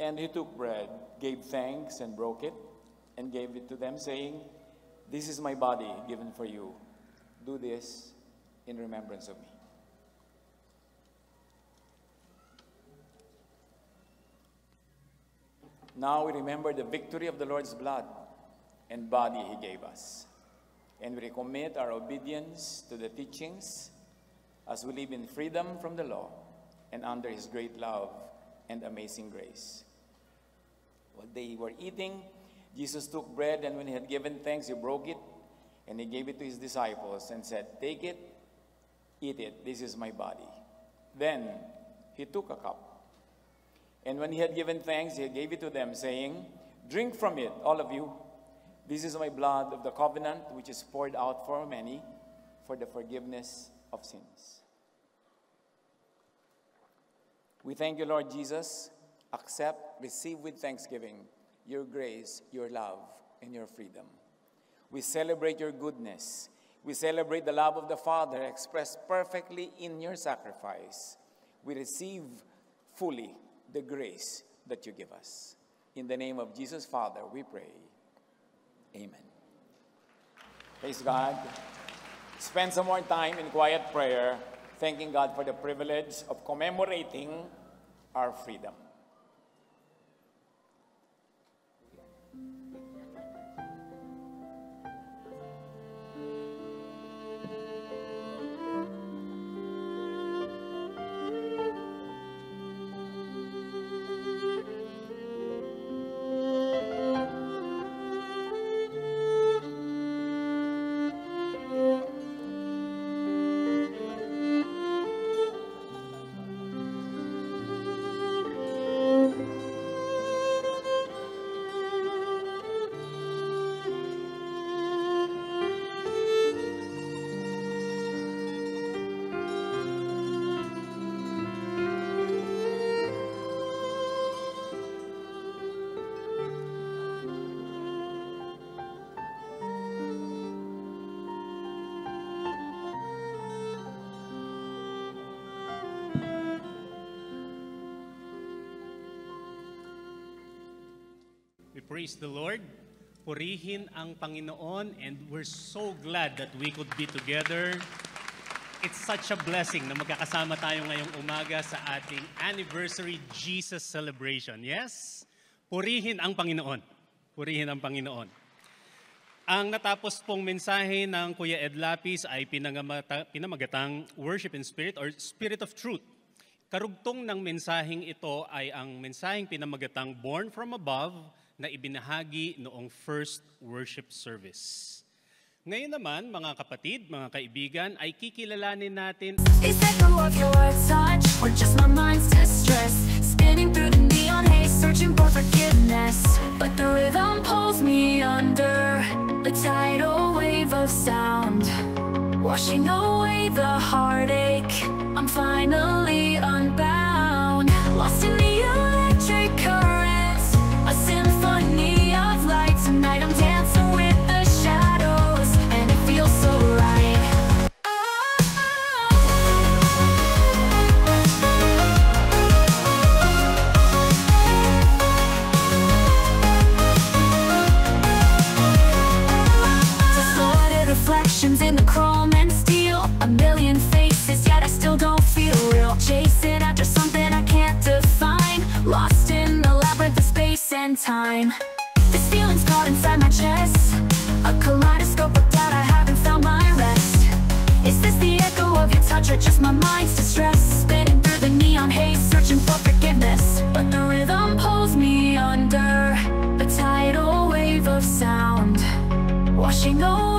And he took bread, gave thanks, and broke it, and gave it to them, saying, "This is my body given for you. Do this in remembrance of me." Now we remember the victory of the Lord's blood and body he gave us. And we recommit our obedience to the teachings as we live in freedom from the law and under his great love and amazing grace. While they were eating, Jesus took bread, and when he had given thanks, he broke it, and he gave it to his disciples and said, "Take it, eat it, this is my body." Then he took a cup, and when he had given thanks, he gave it to them, saying, "Drink from it, all of you. This is my blood of the covenant, which is poured out for many for the forgiveness of sins." We thank you, Lord Jesus. Accept, receive with thanksgiving your grace, your love, and your freedom. We celebrate your goodness. We celebrate the love of the Father expressed perfectly in your sacrifice. We receive fully the grace that you give us. In the name of Jesus, Father, we pray. Amen. Praise God. Spend some more time in quiet prayer, thanking God for the privilege of commemorating our freedom. Praise the Lord. Purihin ang Panginoon, and we're so glad that we could be together. It's such a blessing na magkakasama tayo ngayong umaga sa ating anniversary Jesus celebration. Yes? Purihin ang Panginoon. Purihin ang Panginoon. Ang natapos pong mensahe ng Kuya Ed Lapis ay pinamagatang Worship in Spirit or Spirit of Truth. Karugtong ng mensaheng ito ay ang mensaheng pinamagatang Born from Above na ibinahagi noong first worship service. Ngayon naman, mga kapatid, mga kaibigan, ay kikilalanin natin. Is that the of your touch, or just my mind's distress? Spinning through the neon haze, searching for forgiveness. But the rhythm pulls me under the tidal wave of sound, washing away the heartache. I'm finally unbound, lost in the electric currents, a symphony of light. Tonight I'm dancing with the shadows, and it feels so right. Distorted reflections in the chrome and steel, a million faces, yet I still don't feel real. Chasing after something I can't define, lost in the labyrinth of space and time. This feeling's caught inside my chest, a kaleidoscope of doubt, I haven't found my rest. Is this the echo of your touch or just my mind's distress? Spinning through the neon haze, searching for forgiveness. But the rhythm pulls me under the tidal wave of sound, washing away